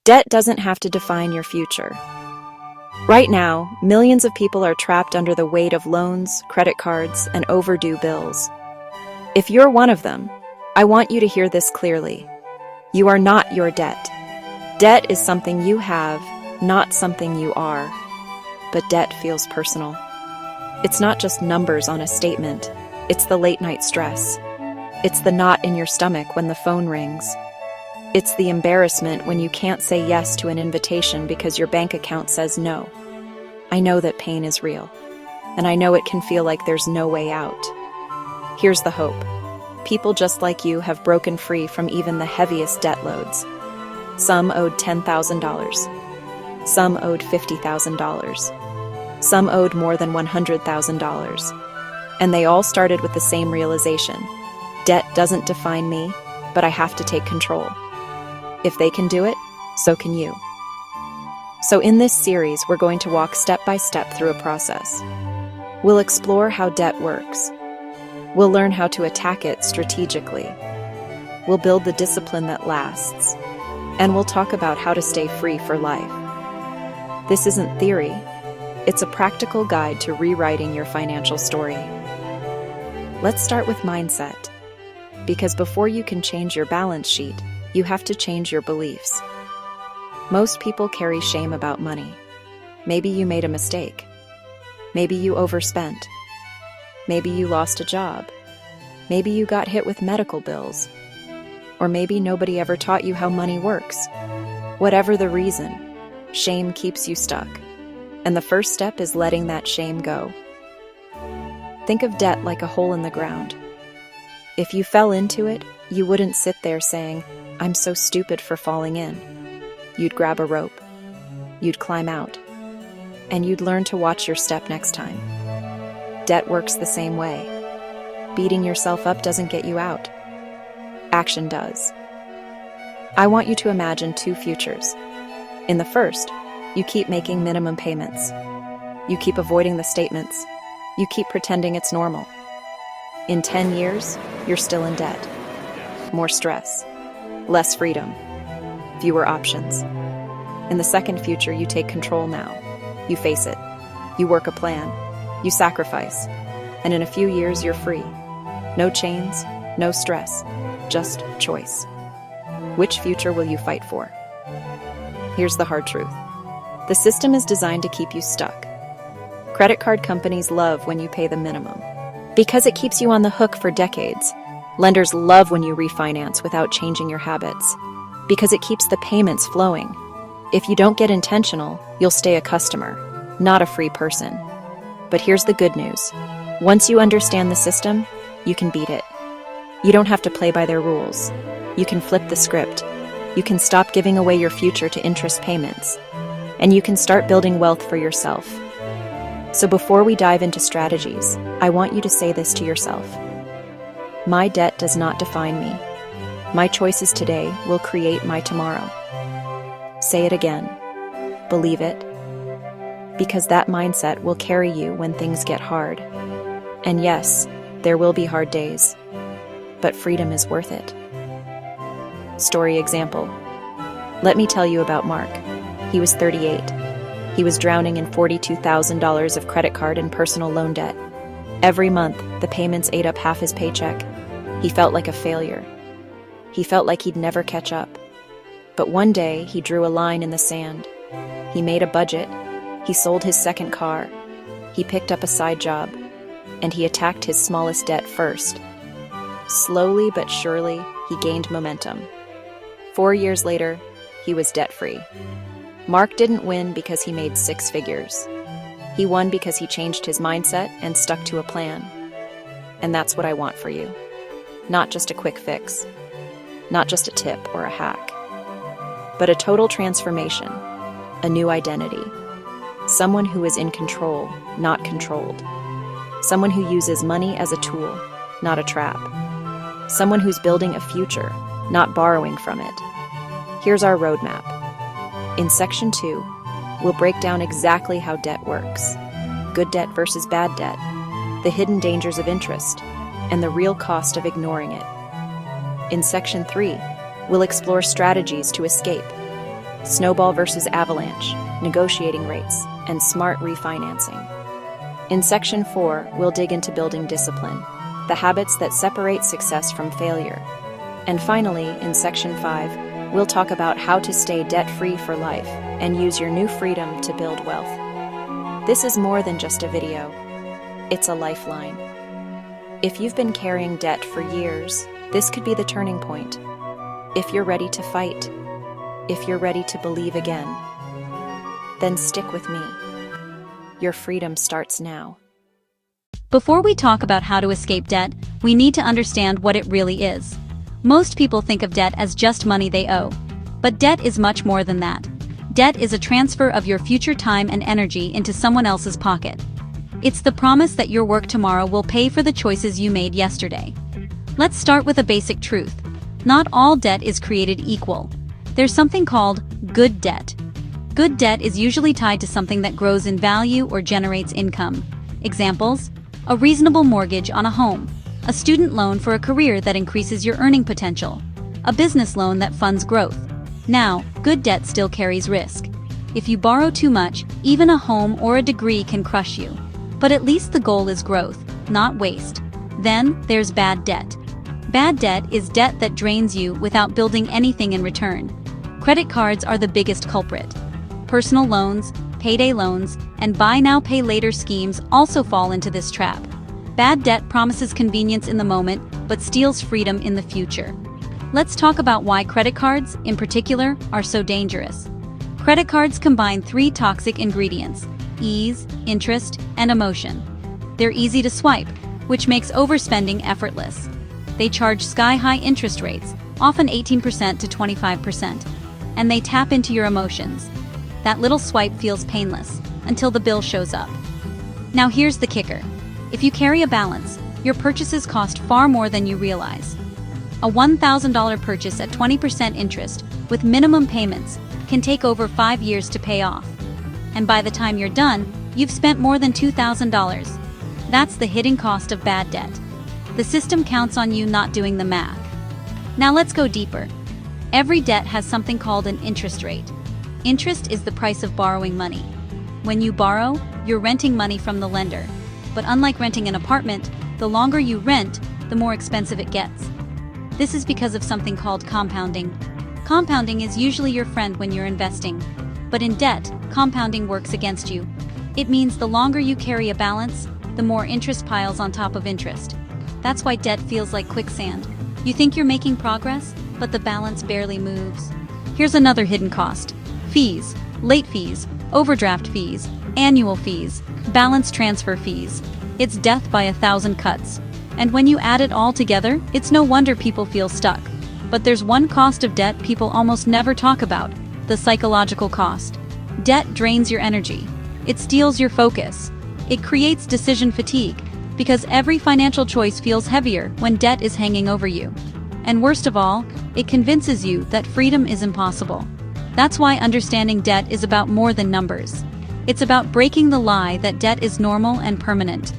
Debt doesn't have to define your future. Right now, millions of people are trapped under the weight of loans, credit cards, and overdue bills. If you're one of them, I want you to hear this clearly. You are not your debt. Debt is something you have, not something you are. But debt feels personal. It's not just numbers on a statement. It's the late-night stress. It's the knot in your stomach when the phone rings. It's the embarrassment when you can't say yes to an invitation because your bank account says no. I know that pain is real, and I know it can feel like there's no way out. Here's the hope. People just like you have broken free from even the heaviest debt loads. Some owed $10,000. Some owed $50,000. Some owed more than $100,000. And they all started with the same realization. Debt doesn't define me, but I have to take control. If they can do it, so can you. So in this series, we're going to walk step by step through a process. We'll explore how debt works. We'll learn how to attack it strategically. We'll build the discipline that lasts. And we'll talk about how to stay free for life. This isn't theory. It's a practical guide to rewriting your financial story. Let's start with mindset. Because before you can change your balance sheet, you have to change your beliefs. Most people carry shame about money. Maybe you made a mistake. Maybe you overspent. Maybe you lost a job. Maybe you got hit with medical bills. Or maybe nobody ever taught you how money works. Whatever the reason, shame keeps you stuck. And the first step is letting that shame go. Think of debt like a hole in the ground. If you fell into it, you wouldn't sit there saying, "I'm so stupid for falling in." You'd grab a rope. You'd climb out. And you'd learn to watch your step next time. Debt works the same way. Beating yourself up doesn't get you out. Action does. I want you to imagine two futures. In the first, you keep making minimum payments. You keep avoiding the statements. You keep pretending it's normal. In 10 years, you're still in debt. More stress. Less freedom. Fewer options. In the second future, you take control now. You face it. You work a plan. You sacrifice. And in a few years, you're free. No chains, no stress, just choice. Which future will you fight for? Here's the hard truth. The system is designed to keep you stuck. Credit card companies love when you pay the minimum, because it keeps you on the hook for decades. Lenders love when you refinance without changing your habits, because it keeps the payments flowing. If you don't get intentional, you'll stay a customer, not a free person. But here's the good news. Once you understand the system, you can beat it. You don't have to play by their rules. You can flip the script. You can stop giving away your future to interest payments. And you can start building wealth for yourself. So before we dive into strategies, I want you to say this to yourself. My debt does not define me. My choices today will create my tomorrow. Say it again. Believe it. Because that mindset will carry you when things get hard. And yes, there will be hard days. But freedom is worth it. Story example. Let me tell you about Mark. He was 38. He was drowning in $42,000 of credit card and personal loan debt. Every month, the payments ate up half his paycheck. He felt like a failure. He felt like he'd never catch up. But one day, he drew a line in the sand. He made a budget. He sold his second car. He picked up a side job. And he attacked his smallest debt first. Slowly but surely, he gained momentum. 4 years later, he was debt-free. Mark didn't win because he made 6 figures. He won because he changed his mindset and stuck to a plan. And that's what I want for you. Not just a quick fix. Not just a tip or a hack. But a total transformation. A new identity. Someone who is in control, not controlled. Someone who uses money as a tool, not a trap. Someone who's building a future, not borrowing from it. Here's our roadmap. In Section 2, we'll break down exactly how debt works. Good debt versus bad debt. The hidden dangers of interest. And the real cost of ignoring it. In Section 3, we'll explore strategies to escape. snowball versus avalanche, negotiating rates, and smart refinancing. In Section 4, we'll dig into building discipline, the habits that separate success from failure. And finally, in Section 5, we'll talk about how to stay debt-free for life and use your new freedom to build wealth. This is more than just a video. It's a lifeline. If you've been carrying debt for years, this could be the turning point. If you're ready to fight, if you're ready to believe again, then stick with me. Your freedom starts now. Before we talk about how to escape debt, we need to understand what it really is. Most people think of debt as just money they owe. But debt is much more than that. Debt is a transfer of your future time and energy into someone else's pocket. It's the promise that your work tomorrow will pay for the choices you made yesterday. Let's start with a basic truth. Not all debt is created equal. There's something called good debt. Good debt is usually tied to something that grows in value or generates income. Examples: a reasonable mortgage on a home, a student loan for a career that increases your earning potential, a business loan that funds growth. Now, good debt still carries risk. If you borrow too much, even a home or a degree can crush you. But at least the goal is growth, not waste. Then, there's bad debt. Bad debt is debt that drains you without building anything in return. Credit cards are the biggest culprit. Personal loans, payday loans, and buy now pay later schemes also fall into this trap. Bad debt promises convenience in the moment, but steals freedom in the future. Let's talk about why credit cards, in particular, are so dangerous. Credit cards combine three toxic ingredients: ease, interest, and emotion. They're easy to swipe, which makes overspending effortless. They charge sky-high interest rates, often 18% to 25%, and they tap into your emotions. That little swipe feels painless, until the bill shows up. Now here's the kicker. If you carry a balance, your purchases cost far more than you realize. A $1,000 purchase at 20% interest, with minimum payments, can take over 5 years to pay off. And by the time you're done, you've spent more than $2,000. That's the hidden cost of bad debt. The system counts on you not doing the math. Now let's go deeper. Every debt has something called an interest rate. Interest is the price of borrowing money. When you borrow, you're renting money from the lender. But unlike renting an apartment, the longer you rent, the more expensive it gets. This is because of something called compounding. Compounding is usually your friend when you're investing. But in debt, compounding works against you. It means the longer you carry a balance, the more interest piles on top of interest. That's why debt feels like quicksand. You think you're making progress, but the balance barely moves. Here's another hidden cost: fees, late fees, overdraft fees, annual fees, balance transfer fees. It's death by 1,000 cuts. And when you add it all together, it's no wonder people feel stuck. But there's one cost of debt people almost never talk about: the psychological cost. Debt drains your energy. It steals your focus. It creates decision fatigue, because every financial choice feels heavier when debt is hanging over you. And worst of all, it convinces you that freedom is impossible. That's why understanding debt is about more than numbers. It's about breaking the lie that debt is normal and permanent.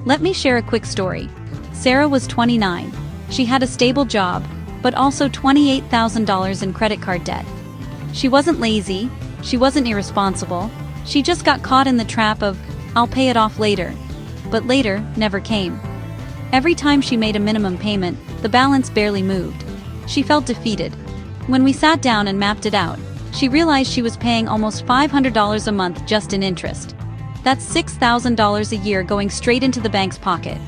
Let me share a quick story. Sarah was 29. She had a stable job, but also $28,000 in credit card debt. She wasn't lazy, she wasn't irresponsible, she just got caught in the trap of, "I'll pay it off later." But later never came. Every time she made a minimum payment, the balance barely moved. She felt defeated. When we sat down and mapped it out, she realized she was paying almost $500 a month just in interest. That's $6,000 a year going straight into the bank's pocket.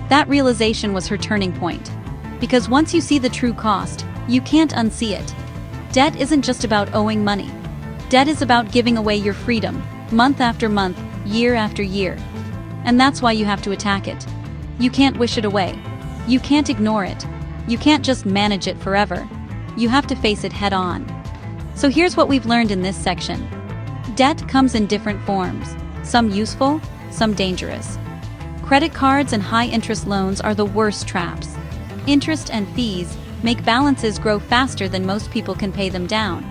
That realization was her turning point. Because once you see the true cost, you can't unsee it. Debt isn't just about owing money. Debt is about giving away your freedom, month after month, year after year. And that's why you have to attack it. You can't wish it away. You can't ignore it. You can't just manage it forever. You have to face it head on. So here's what we've learned in this section. Debt comes in different forms, some useful, some dangerous. Credit cards and high-interest loans are the worst traps. Interest and fees make balances grow faster than most people can pay them down.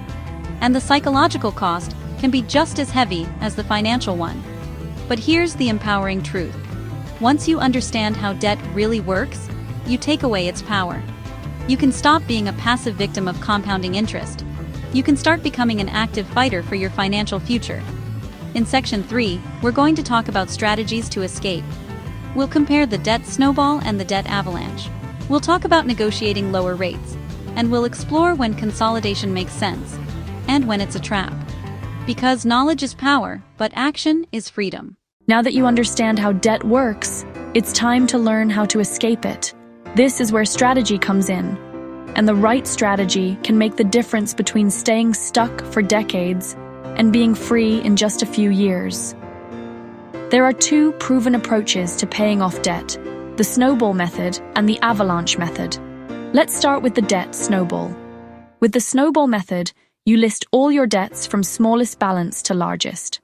And the psychological cost can be just as heavy as the financial one. But here's the empowering truth. Once you understand how debt really works, you take away its power. You can stop being a passive victim of compounding interest. you can start becoming an active fighter for your financial future. In Section 3, we're going to talk about strategies to escape. We'll compare the debt snowball and the debt avalanche. We'll talk about negotiating lower rates, and we'll explore when consolidation makes sense, and when it's a trap. Because knowledge is power, but action is freedom. Now that you understand how debt works, it's time to learn how to escape it. This is where strategy comes in. And the right strategy can make the difference between staying stuck for decades and being free in just a few years. There are two proven approaches to paying off debt: the snowball method and the avalanche method. Let's start with the debt snowball. With the snowball method, you list all your debts from smallest balance to largest.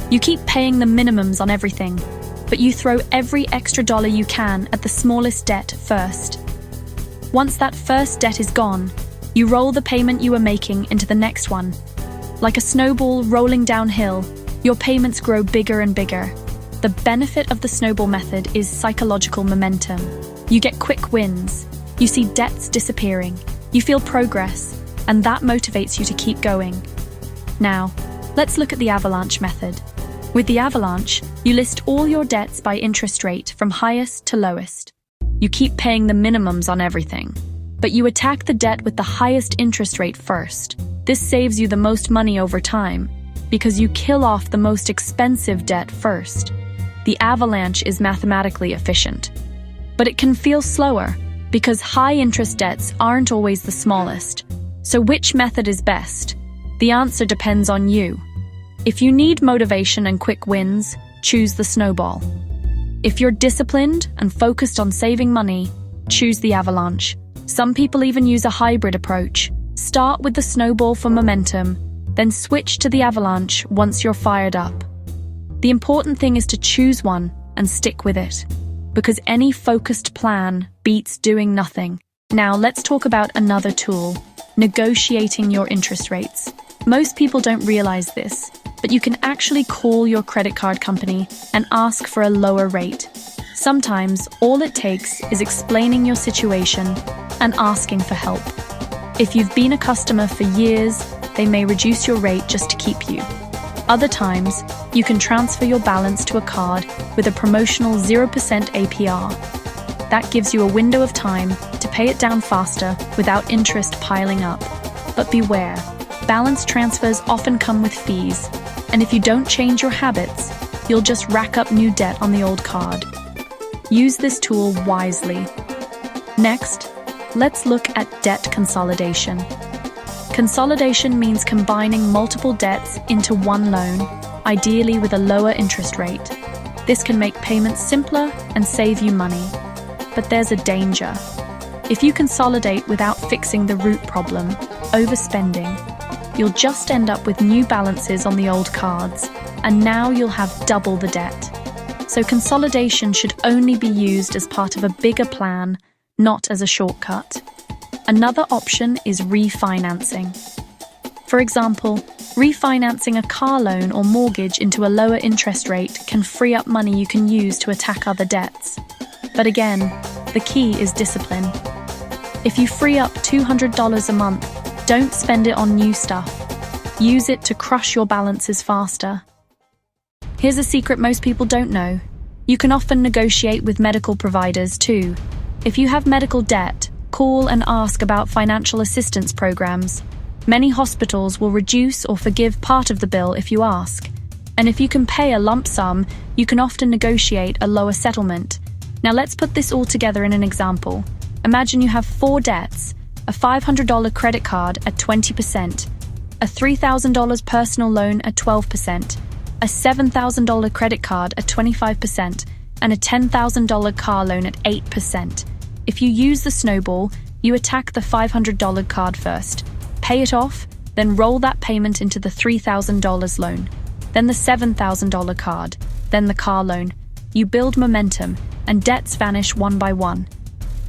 You keep paying the minimums on everything, but you throw every extra dollar you can at the smallest debt first. Once that first debt is gone, you roll the payment you were making into the next one. Like a snowball rolling downhill, your payments grow bigger and bigger. The benefit of the snowball method is psychological momentum. You get quick wins. You see debts disappearing. You feel progress, and that motivates you to keep going. Now, let's look at the avalanche method. With the avalanche, you list all your debts by interest rate from highest to lowest. You keep paying the minimums on everything, but you attack the debt with the highest interest rate first. This saves you the most money over time, because you kill off the most expensive debt first. The avalanche is mathematically efficient, but it can feel slower, because high-interest debts aren't always the smallest. So which method is best? The answer depends on you. If you need motivation and quick wins, choose the snowball. If you're disciplined and focused on saving money, choose the avalanche. Some people even use a hybrid approach. Start with the snowball for momentum, then switch to the avalanche once you're fired up. The important thing is to choose one and stick with it, because any focused plan beats doing nothing. Now let's talk about another tool: negotiating your interest rates. Most people don't realize this, but you can actually call your credit card company and ask for a lower rate. Sometimes all it takes is explaining your situation and asking for help. If you've been a customer for years, they may reduce your rate just to keep you. Other times, you can transfer your balance to a card with a promotional 0% APR. That gives you a window of time to pay it down faster without interest piling up. But beware, balance transfers often come with fees, and if you don't change your habits, you'll just rack up new debt on the old card. Use this tool wisely. Next, let's look at debt consolidation. Consolidation means combining multiple debts into one loan, ideally with a lower interest rate. This can make payments simpler and save you money. But there's a danger. If you consolidate without fixing the root problem, overspending, you'll just end up with new balances on the old cards, and now you'll have double the debt. So consolidation should only be used as part of a bigger plan, not as a shortcut. Another option is refinancing. For example, refinancing a car loan or mortgage into a lower interest rate can free up money you can use to attack other debts. But again, the key is discipline. If you free up $200 a month, don't spend it on new stuff. Use it to crush your balances faster. Here's a secret most people don't know. You can often negotiate with medical providers too. If you have medical debt, call and ask about financial assistance programs. Many hospitals will reduce or forgive part of the bill if you ask. And if you can pay a lump sum, you can often negotiate a lower settlement. Now let's put this all together in an example. Imagine you have 4 debts: a $500 credit card at 20%, a $3,000 personal loan at 12%, a $7,000 credit card at 25%, and a $10,000 car loan at 8%. If you use the snowball, you attack the $500 card first, pay it off, then roll that payment into the $3,000 loan, then the $7,000 card, then the car loan. You build momentum, and debts vanish one by one.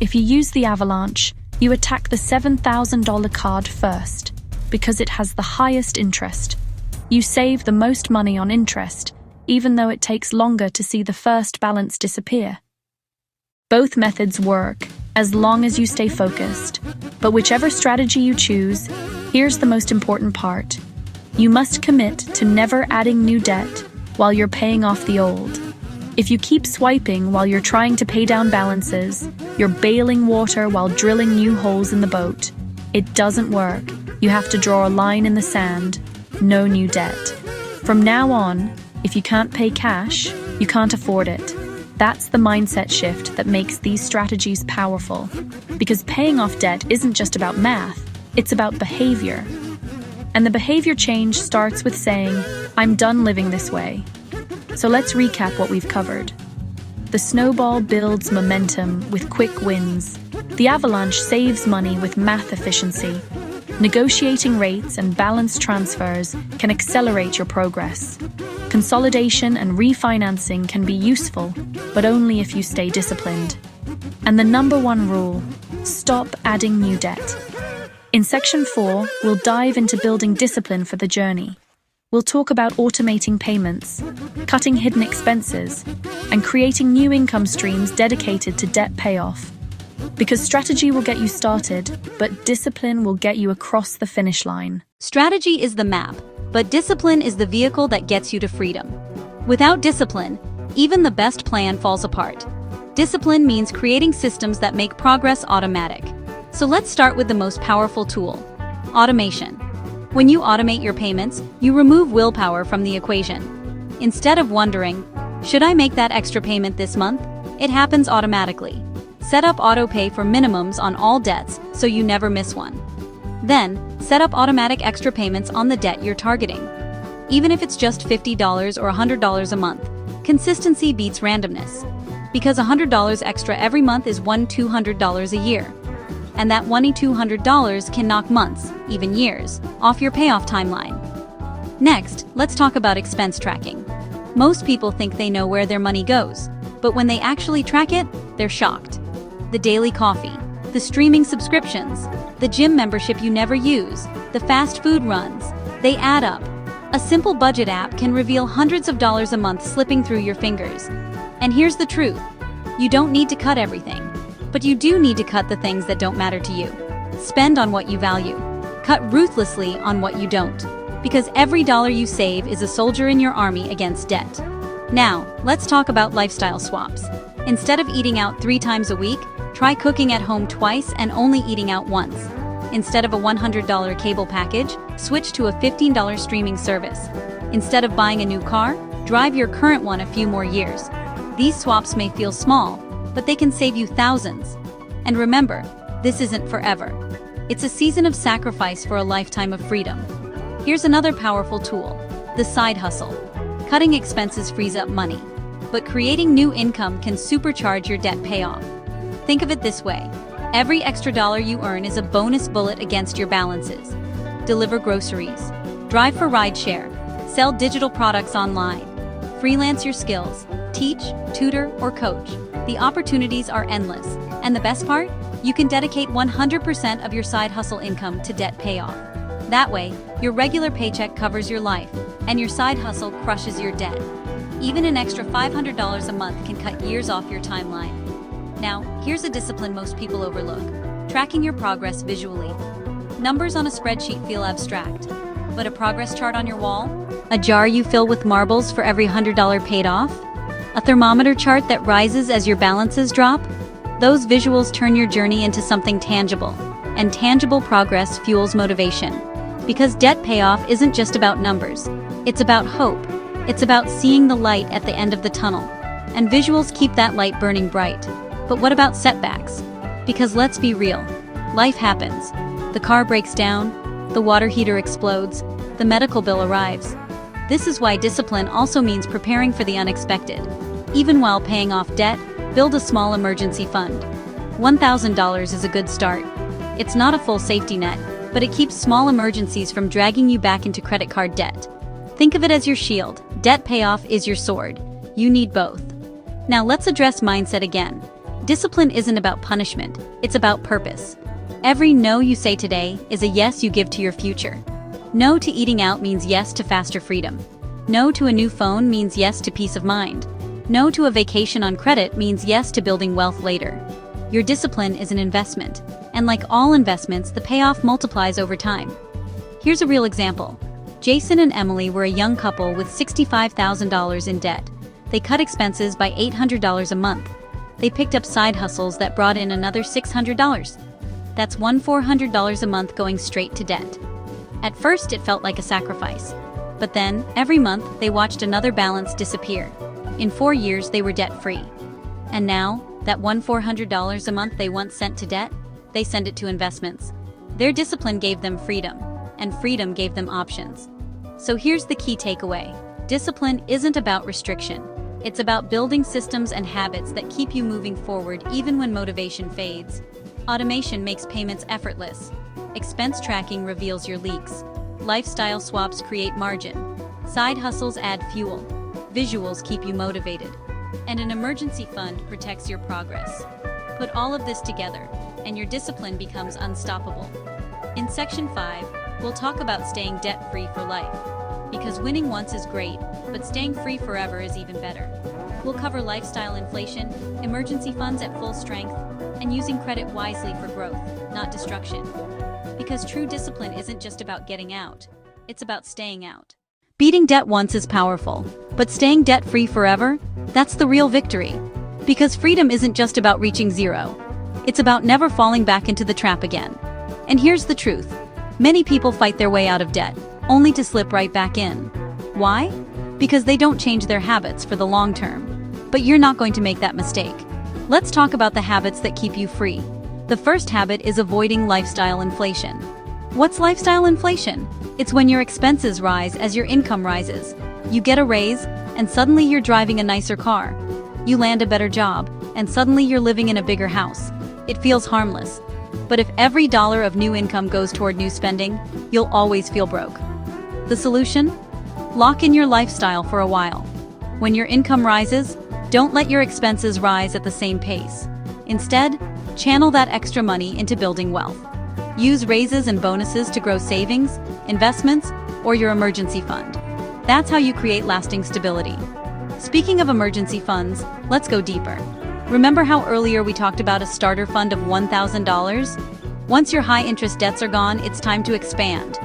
If you use the avalanche, you attack the $7,000 card first, because it has the highest interest. You save the most money on interest, even though it takes longer to see the first balance disappear. Both methods work, as long as you stay focused. But whichever strategy you choose, Here's the most important part. You must commit to never adding new debt while you're paying off the old. If you keep swiping while you're trying to pay down balances, you're bailing water while drilling new holes in the boat. It doesn't work. You have to draw a line in the sand. No new debt. From now on, if you can't pay cash, you can't afford it. That's the mindset shift that makes these strategies powerful. Because paying off debt isn't just about math, it's about behavior. And the behavior change starts with saying, I'm done living this way. So let's recap what we've covered. The snowball builds momentum with quick wins. The avalanche saves money with math efficiency. Negotiating rates and balanced transfers can accelerate your progress. Consolidation and refinancing can be useful, but only if you stay disciplined. And the number one rule, stop adding new debt. In Section 4, we'll dive into building discipline for the journey. We'll talk about automating payments, cutting hidden expenses, and creating new income streams dedicated to debt payoff. Because strategy will get you started, but discipline will get you across the finish line. Strategy is the map, but discipline is the vehicle that gets you to freedom. Without discipline, even the best plan falls apart. Discipline means creating systems that make progress automatic. So let's start with the most powerful tool, automation. When you automate your payments, you remove willpower from the equation. Instead of wondering, should I make that extra payment this month? It happens automatically. Set up autopay for minimums on all debts so you never miss one. Then, set up automatic extra payments on the debt you're targeting. Even if it's just $50 or $100 a month, consistency beats randomness. Because $100 extra every month is $200 a year. And that $200 can knock months, even years, off your payoff timeline. Next, let's talk about expense tracking. Most people think they know where their money goes, but when they actually track it, they're shocked. The daily coffee, the streaming subscriptions, the gym membership you never use, the fast food runs, they add up. A simple budget app can reveal hundreds of dollars a month slipping through your fingers. And here's the truth. You don't need to cut everything. But you do need to cut the things that don't matter to you. Spend on what you value. Cut ruthlessly on what you don't. Because every dollar you save is a soldier in your army against debt. Now, let's talk about lifestyle swaps. Instead of eating out 3 times a week, try cooking at home twice and only eating out once. Instead of a $100 cable package, switch to a $15 streaming service. Instead of buying a new car, drive your current one a few more years. These swaps may feel small, but they can save you thousands. And remember, this isn't forever. It's a season of sacrifice for a lifetime of freedom. Here's another powerful tool, the side hustle. Cutting expenses frees up money, but creating new income can supercharge your debt payoff. Think of it this way. Every extra dollar you earn is a bonus bullet against your balances. Deliver groceries, drive for rideshare, sell digital products online, freelance your skills, teach, tutor, or coach. The opportunities are endless, and the best part? You can dedicate 100% of your side hustle income to debt payoff. That way, your regular paycheck covers your life, and your side hustle crushes your debt. Even an extra $500 a month can cut years off your timeline. Now, here's a discipline most people overlook: tracking your progress visually. Numbers on a spreadsheet feel abstract, but a progress chart on your wall? A jar you fill with marbles for every $100 paid off? A thermometer chart that rises as your balances drop? Those visuals turn your journey into something tangible, and tangible progress fuels motivation. Because debt payoff isn't just about numbers, it's about hope. It's about seeing the light at the end of the tunnel, and visuals keep that light burning bright. But what about setbacks? Because let's be real, life happens. The car breaks down, the water heater explodes, the medical bill arrives. This is why discipline also means preparing for the unexpected. Even while paying off debt, build a small emergency fund. $1,000 is a good start. It's not a full safety net, but it keeps small emergencies from dragging you back into credit card debt. Think of it as your shield. Debt payoff is your sword. You need both. Now let's address mindset again. Discipline isn't about punishment, it's about purpose. Every no you say today is a yes you give to your future. No to eating out means yes to faster freedom. No to a new phone means yes to peace of mind. No to a vacation on credit means yes to building wealth later. Your discipline is an investment, and like all investments, the payoff multiplies over time. Here's a real example. Jason and Emily were a young couple with $65,000 in debt. They cut expenses by $800 a month. They picked up side hustles that brought in another $600. That's $400 a month going straight to debt. At first, it felt like a sacrifice. But then, every month, they watched another balance disappear. In 4 years, they were debt-free. And now, that $400 a month they once sent to debt, they send it to investments. Their discipline gave them freedom, and freedom gave them options. So here's the key takeaway. Discipline isn't about restriction. It's about building systems and habits that keep you moving forward even when motivation fades. Automation makes payments effortless. Expense tracking reveals your leaks. Lifestyle swaps create margin. Side hustles add fuel. Visuals keep you motivated. And an emergency fund protects your progress. Put all of this together, and your discipline becomes unstoppable. In Section 5, we'll talk about staying debt-free for life. Because winning once is great, but staying free forever is even better. We'll cover lifestyle inflation, emergency funds at full strength, and using credit wisely for growth, not destruction. Because true discipline isn't just about getting out, it's about staying out. Beating debt once is powerful, but staying debt-free forever, that's the real victory. Because freedom isn't just about reaching zero. It's about never falling back into the trap again. And here's the truth. Many people fight their way out of debt, only to slip right back in. Why? Because they don't change their habits for the long term. But you're not going to make that mistake. Let's talk about the habits that keep you free. The first habit is avoiding lifestyle inflation. What's lifestyle inflation? It's when your expenses rise as your income rises. You get a raise, and suddenly you're driving a nicer car. You land a better job, and suddenly you're living in a bigger house. It feels harmless. But if every dollar of new income goes toward new spending, you'll always feel broke. The solution? Lock in your lifestyle for a while. When your income rises, don't let your expenses rise at the same pace. Instead, channel that extra money into building wealth. Use raises and bonuses to grow savings, investments, or your emergency fund. That's how you create lasting stability. Speaking of emergency funds, let's go deeper. Remember how earlier we talked about a starter fund of $1,000? Once your high-interest debts are gone, it's time to expand.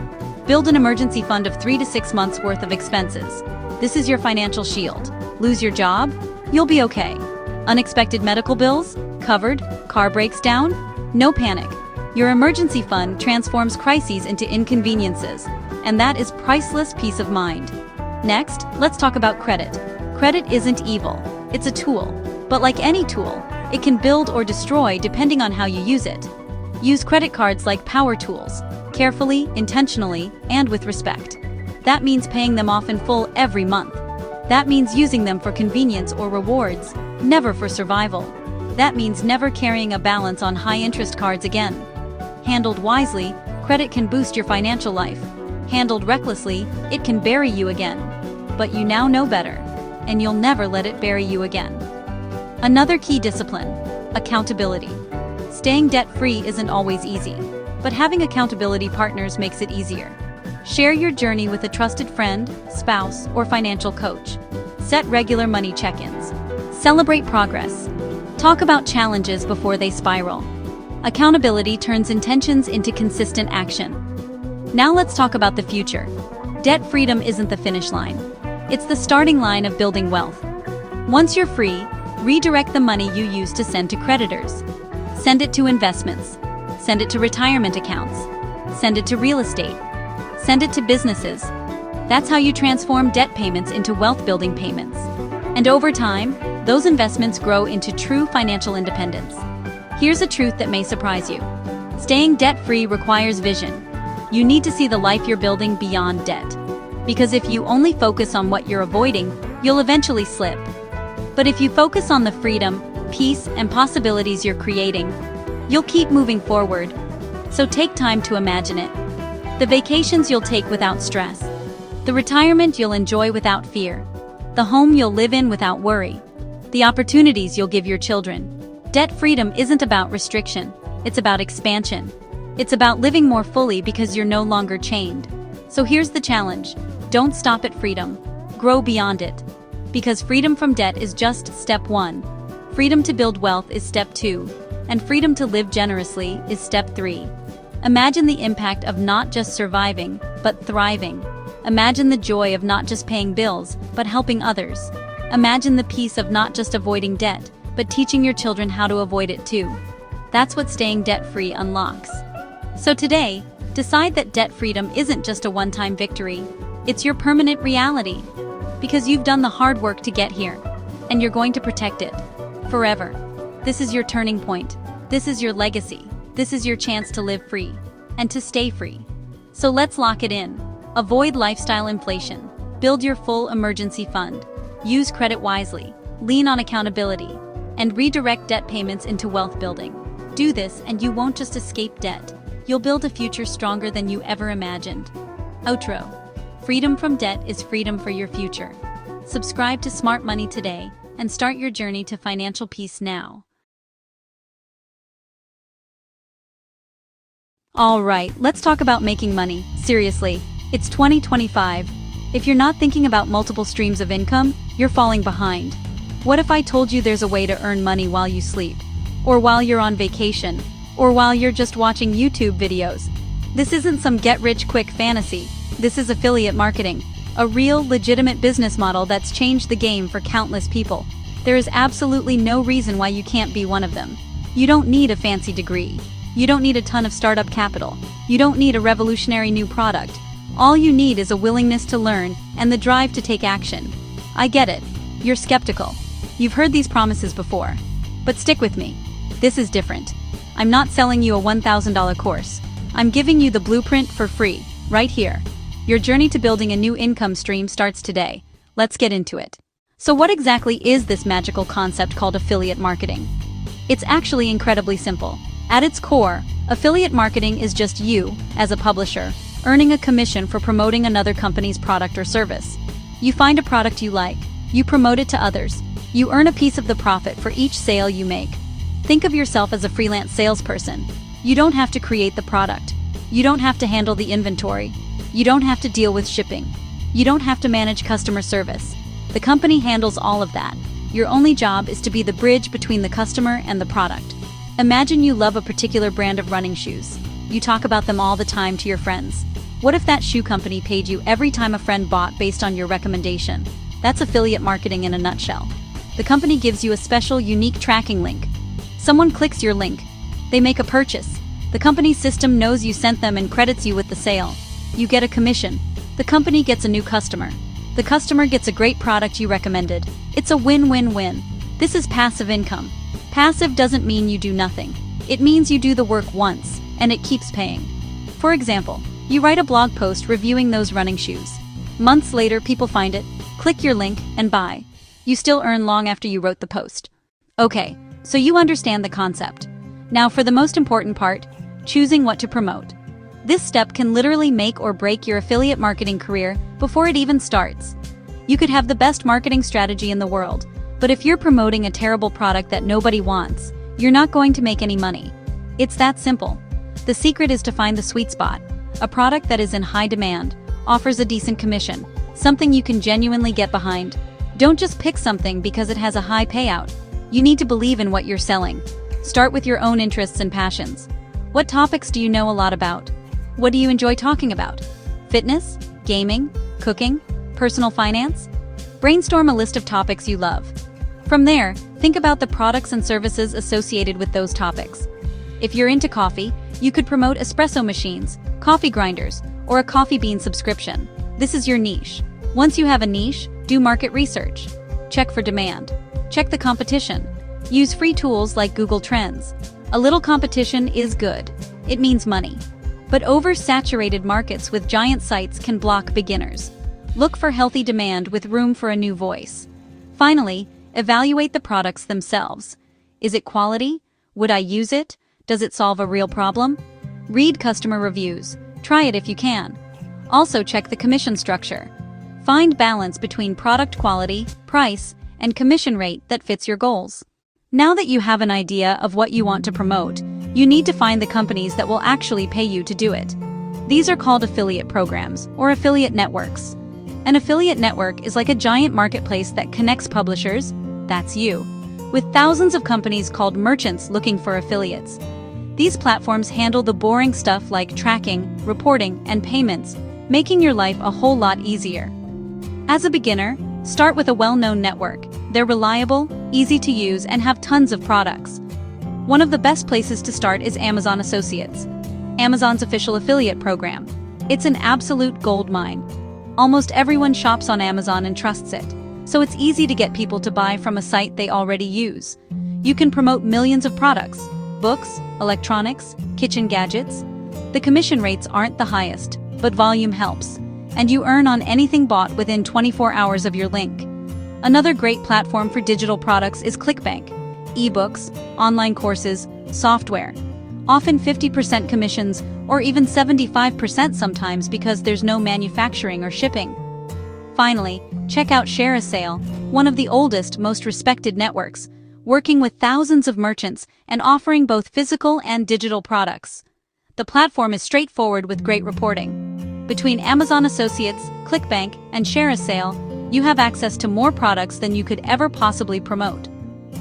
Build an emergency fund of 3 to 6 months worth of expenses. This is your financial shield. Lose your job? You'll be okay. Unexpected medical bills? Covered. Car breaks down? No panic. Your emergency fund transforms crises into inconveniences, and that is priceless peace of mind. Next, let's talk about credit. Credit isn't evil. It's a tool. But like any tool, it can build or destroy depending on how you use it. Use credit cards like power tools, carefully, intentionally, and with respect. That means paying them off in full every month. That means using them for convenience or rewards, never for survival. That means never carrying a balance on high-interest cards again. Handled wisely, credit can boost your financial life. Handled recklessly, it can bury you again. But you now know better, and you'll never let it bury you again. Another key discipline: accountability. Staying debt-free isn't always easy, but having accountability partners makes it easier. Share your journey with a trusted friend, spouse, or financial coach. Set regular money check-ins. Celebrate progress. Talk about challenges before they spiral. Accountability turns intentions into consistent action. Now let's talk about the future. Debt freedom isn't the finish line. It's the starting line of building wealth. Once you're free, redirect the money you use to send to creditors. Send it to investments. Send it to retirement accounts. Send it to real estate. Send it to businesses. That's how you transform debt payments into wealth-building payments. And over time, those investments grow into true financial independence. Here's a truth that may surprise you. Staying debt-free requires vision. You need to see the life you're building beyond debt. Because if you only focus on what you're avoiding, you'll eventually slip. But if you focus on the freedom, peace, and possibilities you're creating, you'll keep moving forward. So take time to imagine it. The vacations you'll take without stress. The retirement you'll enjoy without fear. The home you'll live in without worry. The opportunities you'll give your children. Debt freedom isn't about restriction, it's about expansion. It's about living more fully because you're no longer chained. So here's the challenge. Don't stop at freedom. Grow beyond it. Because freedom from debt is just step 1. Freedom to build wealth is step 2. And freedom to live generously is step 3. Imagine the impact of not just surviving, but thriving. Imagine the joy of not just paying bills, but helping others. Imagine the peace of not just avoiding debt, but teaching your children how to avoid it too. That's what staying debt-free unlocks. So today, decide that debt freedom isn't just a one-time victory, it's your permanent reality. Because you've done the hard work to get here, and you're going to protect it forever. This is your turning point. This is your legacy. This is your chance to live free and to stay free. So let's lock it in. Avoid lifestyle inflation. Build your full emergency fund. Use credit wisely. Lean on accountability. And redirect debt payments into wealth building. Do this and you won't just escape debt. You'll build a future stronger than you ever imagined. Outro. Freedom from debt is freedom for your future. Subscribe to Smart Money today and start your journey to financial peace now. Alright, let's talk about making money. Seriously, it's 2025. If you're not thinking about multiple streams of income, you're falling behind. What if I told you there's a way to earn money while you sleep? Or while you're on vacation? Or while you're just watching YouTube videos? This isn't some get-rich-quick fantasy. This is affiliate marketing, a real, legitimate business model that's changed the game for countless people. There is absolutely no reason why you can't be one of them. You don't need a fancy degree. You don't need a ton of startup capital. You don't need a revolutionary new product. All you need is a willingness to learn and the drive to take action. I get it. You're skeptical. You've heard these promises before. But stick with me. This is different. I'm not selling you a $1,000 course. I'm giving you the blueprint for free, right here. Your journey to building a new income stream starts today. Let's get into it. So what exactly is this magical concept called affiliate marketing? It's actually incredibly simple. At its core, affiliate marketing is just you, as a publisher, earning a commission for promoting another company's product or service. You find a product you like, you promote it to others, you earn a piece of the profit for each sale you make. Think of yourself as a freelance salesperson. You don't have to create the product. You don't have to handle the inventory. You don't have to deal with shipping. You don't have to manage customer service. The company handles all of that. Your only job is to be the bridge between the customer and the product. Imagine you love a particular brand of running shoes. You talk about them all the time to your friends. What if that shoe company paid you every time a friend bought based on your recommendation? That's affiliate marketing in a nutshell. The company gives you a special, unique tracking link. Someone clicks your link. They make a purchase. The company's system knows you sent them and credits you with the sale. You get a commission. The company gets a new customer. The customer gets a great product you recommended. It's a win-win-win. This is passive income. Passive doesn't mean you do nothing. It means you do the work once, and it keeps paying. For example, you write a blog post reviewing those running shoes. Months later, people find it, click your link, and buy. You still earn long after you wrote the post. Okay, so you understand the concept. Now for the most important part, choosing what to promote. This step can literally make or break your affiliate marketing career before it even starts. You could have the best marketing strategy in the world, but if you're promoting a terrible product that nobody wants, you're not going to make any money. It's that simple. The secret is to find the sweet spot, a product that is in high demand, offers a decent commission, something you can genuinely get behind. Don't just pick something because it has a high payout. You need to believe in what you're selling. Start with your own interests and passions. What topics do you know a lot about? What do you enjoy talking about? Fitness? Gaming? Cooking? Personal finance? Brainstorm a list of topics you love. From there, think about the products and services associated with those topics. If you're into coffee, you could promote espresso machines, coffee grinders, or a coffee bean subscription. This is your niche. Once you have a niche, do market research. Check for demand. Check the competition. Use free tools like Google Trends. A little competition is good. It means money. But oversaturated markets with giant sites can block beginners. Look for healthy demand with room for a new voice. Finally, evaluate the products themselves. Is it quality? Would I use it? Does it solve a real problem? Read customer reviews. Try it if you can. Also check the commission structure. Find balance between product quality, price, and commission rate that fits your goals. Now that you have an idea of what you want to promote, you need to find the companies that will actually pay you to do it. These are called affiliate programs or affiliate networks. An affiliate network is like a giant marketplace that connects publishers, that's you, with thousands of companies called merchants looking for affiliates. These platforms handle the boring stuff like tracking, reporting, and payments, making your life a whole lot easier. As a beginner, start with a well-known network. They're reliable, easy to use, and have tons of products. One of the best places to start is Amazon Associates, Amazon's official affiliate program. It's an absolute goldmine. Almost everyone shops on Amazon and trusts it, so it's easy to get people to buy from a site they already use. You can promote millions of products: books, electronics, kitchen gadgets. The commission rates aren't the highest, but volume helps, and you earn on anything bought within 24 hours of your link. Another great platform for digital products is ClickBank. Ebooks, online courses, software. Often 50% commissions, or even 75% sometimes because there's no manufacturing or shipping. Finally, check out ShareASale, one of the oldest, most respected networks, working with thousands of merchants and offering both physical and digital products. The platform is straightforward with great reporting. Between Amazon Associates, ClickBank, and ShareASale, you have access to more products than you could ever possibly promote.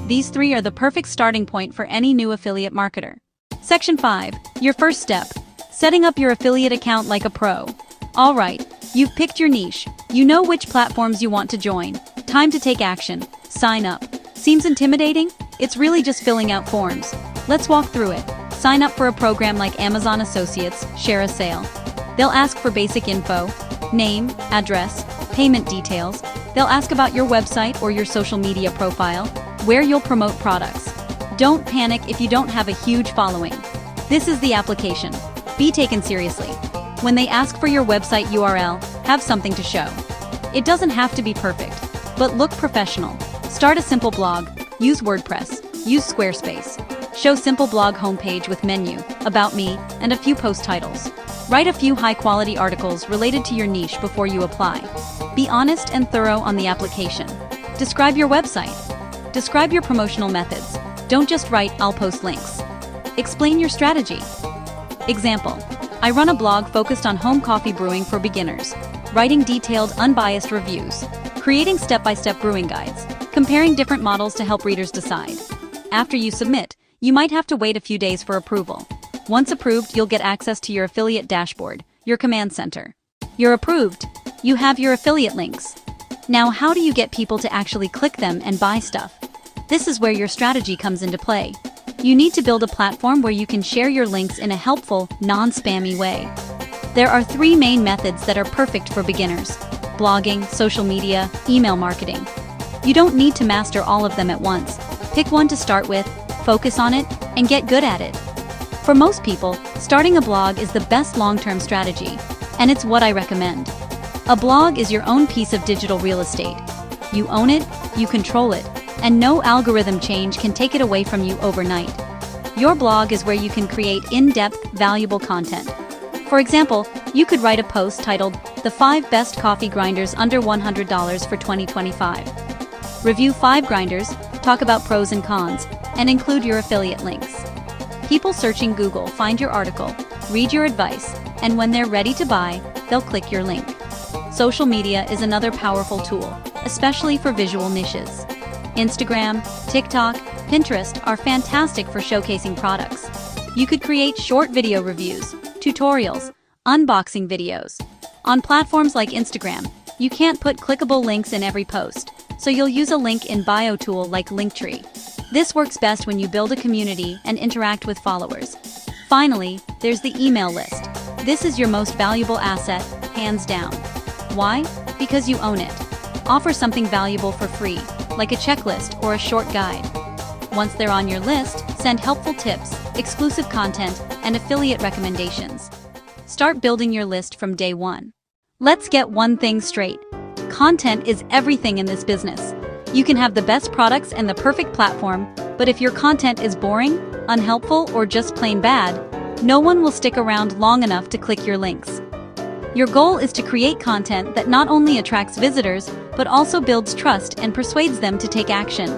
These three are the perfect starting point for any new affiliate marketer. Section 5. Your first step. Setting up your affiliate account like a pro. Alright, you've picked your niche. You know which platforms you want to join. Time to take action. Sign up. Seems intimidating? It's really just filling out forms. Let's walk through it. Sign up for a program like Amazon Associates, ShareASale. They'll ask for basic info, name, address, payment details. They'll ask about your website or your social media profile, where you'll promote products. Don't panic if you don't have a huge following. This is the application. Be taken seriously. When they ask for your website URL, have something to show. It doesn't have to be perfect, but look professional. Start a simple blog, use WordPress, use Squarespace. Show simple blog homepage with menu, about me, and a few post titles. Write a few high-quality articles related to your niche before you apply. Be honest and thorough on the application. Describe your website. Describe your promotional methods. Don't just write, "I'll post links." Explain your strategy. Example: I run a blog focused on home coffee brewing for beginners, writing detailed, unbiased reviews, creating step-by-step brewing guides, comparing different models to help readers decide. After you submit, you might have to wait a few days for approval. Once approved, you'll get access to your affiliate dashboard, your command center. You're approved. You have your affiliate links. Now, how do you get people to actually click them and buy stuff? This is where your strategy comes into play. You need to build a platform where you can share your links in a helpful, non-spammy way. There are 3 main methods that are perfect for beginners: blogging, social media, email marketing. You don't need to master all of them at once. Pick one to start with, focus on it, and get good at it. For most people, starting a blog is the best long-term strategy, and it's what I recommend. A blog is your own piece of digital real estate. You own it, you control it, and no algorithm change can take it away from you overnight. Your blog is where you can create in-depth, valuable content. For example, you could write a post titled, "The 5 Best Coffee Grinders Under $100 for 2025. Review 5 grinders, talk about pros and cons, and include your affiliate links. People searching Google find your article, read your advice, and when they're ready to buy, they'll click your link. Social media is another powerful tool, especially for visual niches. Instagram, TikTok, Pinterest are fantastic for showcasing products. You could create short video reviews, tutorials, unboxing videos. On platforms like Instagram, you can't put clickable links in every post, so you'll use a link in bio tool like Linktree. This works best when you build a community and interact with followers. Finally, there's the email list. This is your most valuable asset, hands down. Why? Because you own it. Offer something valuable for free, like a checklist or a short guide. Once they're on your list, send helpful tips, exclusive content, and affiliate recommendations. Start building your list from day one. Let's get one thing straight. Content is everything in this business. You can have the best products and the perfect platform, but if your content is boring, unhelpful, or just plain bad, no one will stick around long enough to click your links. Your goal is to create content that not only attracts visitors, but also builds trust and persuades them to take action.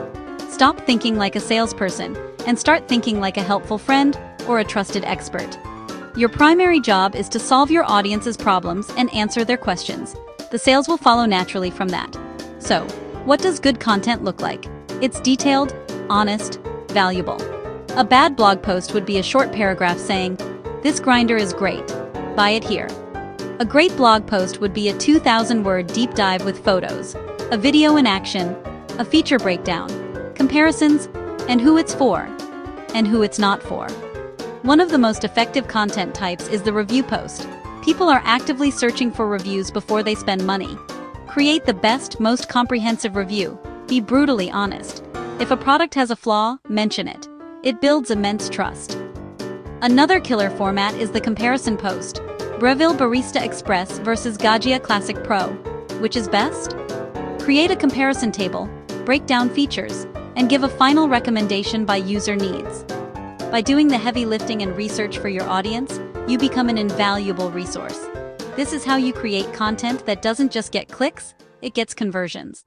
Stop thinking like a salesperson and start thinking like a helpful friend or a trusted expert. Your primary job is to solve your audience's problems and answer their questions. The sales will follow naturally from that. So, what does good content look like? It's detailed, honest, valuable. A bad blog post would be a short paragraph saying, "This grinder is great. Buy it here." A great blog post would be a 2,000-word deep dive with photos, a video in action, a feature breakdown, comparisons, and who it's for, and who it's not for. One of the most effective content types is the review post. People are actively searching for reviews before they spend money. Create the best, most comprehensive review. Be brutally honest. If a product has a flaw, mention it. It builds immense trust. Another killer format is the comparison post. Breville Barista Express versus Gaggia Classic Pro. Which is best? Create a comparison table, break down features, and give a final recommendation by user needs. By doing the heavy lifting and research for your audience, you become an invaluable resource. This is how you create content that doesn't just get clicks, it gets conversions.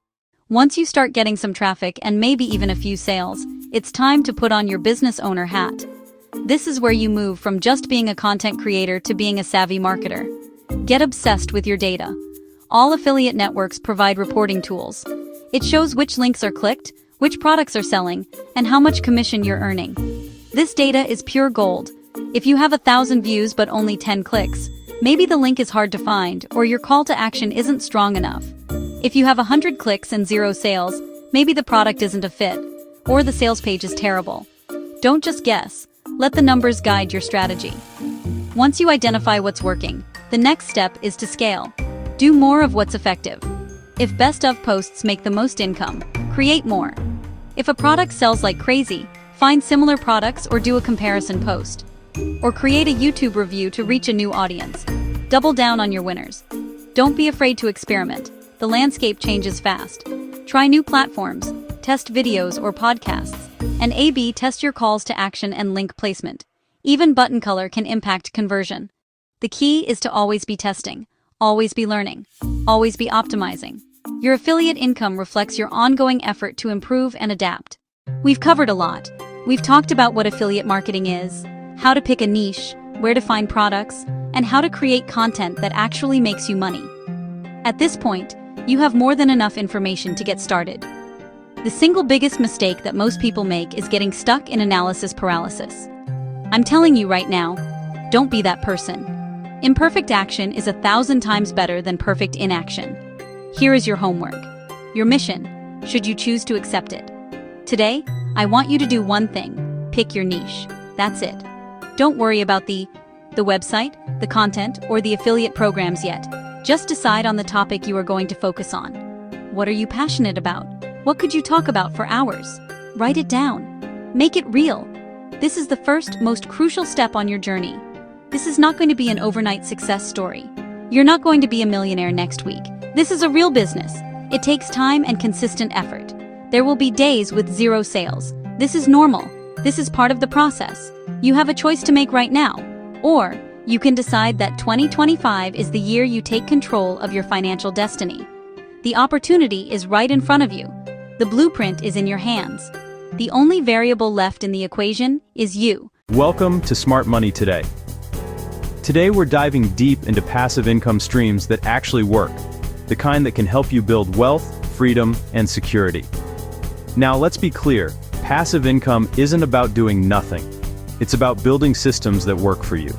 Once you start getting some traffic and maybe even a few sales, it's time to put on your business owner hat. This is where you move from just being a content creator to being a savvy marketer. Get obsessed with your data. All affiliate networks provide reporting tools. It shows which links are clicked, which products are selling, and how much commission you're earning. This data is pure gold. If you have 1,000 views but only 10 clicks, maybe the link is hard to find or your call to action isn't strong enough. If you have 100 clicks and 0 sales, maybe the product isn't a fit, or the sales page is terrible. Don't just guess. Let the numbers guide your strategy. Once you identify what's working, the next step is to scale. Do more of what's effective. If best of posts make the most income, create more. If a product sells like crazy, find similar products or do a comparison post. Or create a YouTube review to reach a new audience. Double down on your winners. Don't be afraid to experiment. The landscape changes fast. Try new platforms, test videos or podcasts, and A/B test your calls to action and link placement. Even button color can impact conversion. The key is to always be testing, always be learning, always be optimizing. Your affiliate income reflects your ongoing effort to improve and adapt. We've covered a lot. We've talked about what affiliate marketing is, how to pick a niche, where to find products, and how to create content that actually makes you money. At this point, you have more than enough information to get started. The single biggest mistake that most people make is getting stuck in analysis paralysis. I'm telling you right now, don't be that person. Imperfect action is 1,000 times better than perfect inaction. Here is your homework. Your mission, should you choose to accept it. Today, I want you to do one thing. Pick your niche. That's it. Don't worry about the website, the content, or the affiliate programs yet. Just decide on the topic you are going to focus on. What are you passionate about? What could you talk about for hours? Write it down. Make it real. This is the first, most crucial step on your journey. This is not going to be an overnight success story. You're not going to be a millionaire next week. This is a real business. It takes time and consistent effort. There will be days with 0 sales. This is normal. This is part of the process. You have a choice to make right now. Or, you can decide that 2025 is the year you take control of your financial destiny. The opportunity is right in front of you. The blueprint is in your hands. The only variable left in the equation is you. Welcome to Smart Money Today. Today we're diving deep into passive income streams that actually work, the kind that can help you build wealth, freedom, and security. Now let's be clear, passive income isn't about doing nothing. It's about building systems that work for you.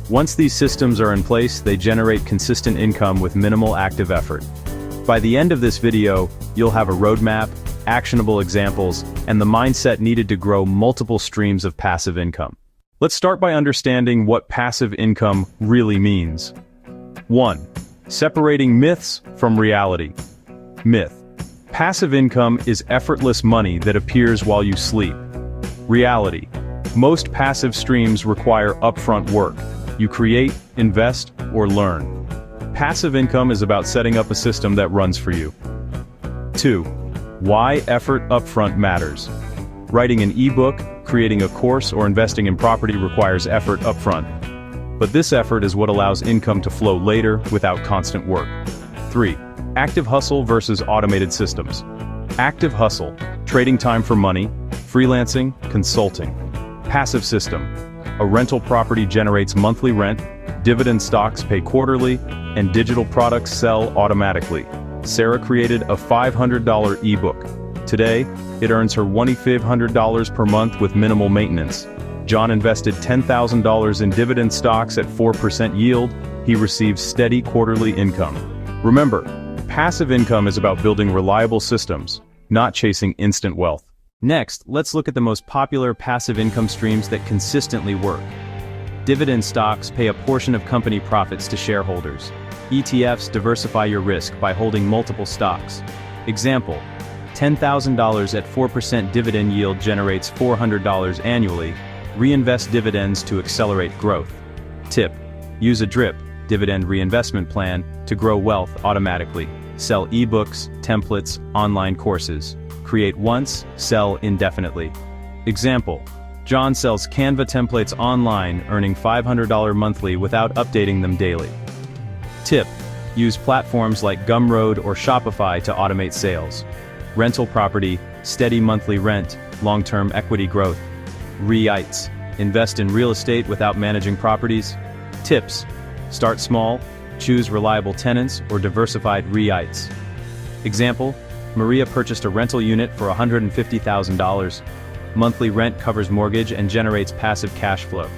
Once these systems are in place, they generate consistent income with minimal active effort. By the end of this video, you'll have a roadmap, actionable examples, and the mindset needed to grow multiple streams of passive income. Let's start by understanding what passive income really means. 1. Separating myths from reality. Myth. Passive income is effortless money that appears while you sleep. Reality. Most passive streams require upfront work. You create, invest, or learn. Passive income is about setting up a system that runs for you. 2. Why effort upfront matters. Writing an ebook, creating a course, or investing in property requires effort upfront. But this effort is what allows income to flow later without constant work. 3. Active hustle versus automated systems. Active hustle, trading time for money, freelancing, consulting. Passive system. A rental property generates monthly rent, dividend stocks pay quarterly, and digital products sell automatically. Sarah created a $500 ebook. Today, it earns her $2,500 per month with minimal maintenance. John invested $10,000 in dividend stocks at 4% yield. He receives steady quarterly income. Remember, passive income is about building reliable systems, not chasing instant wealth. Next, let's look at the most popular passive income streams that consistently work. Dividend stocks pay a portion of company profits to shareholders. ETFs diversify your risk by holding multiple stocks. Example, $10,000 at 4% dividend yield generates $400 annually. Reinvest dividends to accelerate growth. Tip: use a DRIP, dividend reinvestment plan, to grow wealth automatically. Sell ebooks, templates, online courses. Create once, sell indefinitely. Example, John sells Canva templates online, earning $500 monthly without updating them daily. Tip: use platforms like Gumroad or Shopify to automate sales. Rental property, steady monthly rent, long-term equity growth. REITs, invest in real estate without managing properties. Tips: start small, choose reliable tenants or diversified REITs. Example, Maria purchased a rental unit for $150,000. Monthly rent covers mortgage and generates passive cash flow.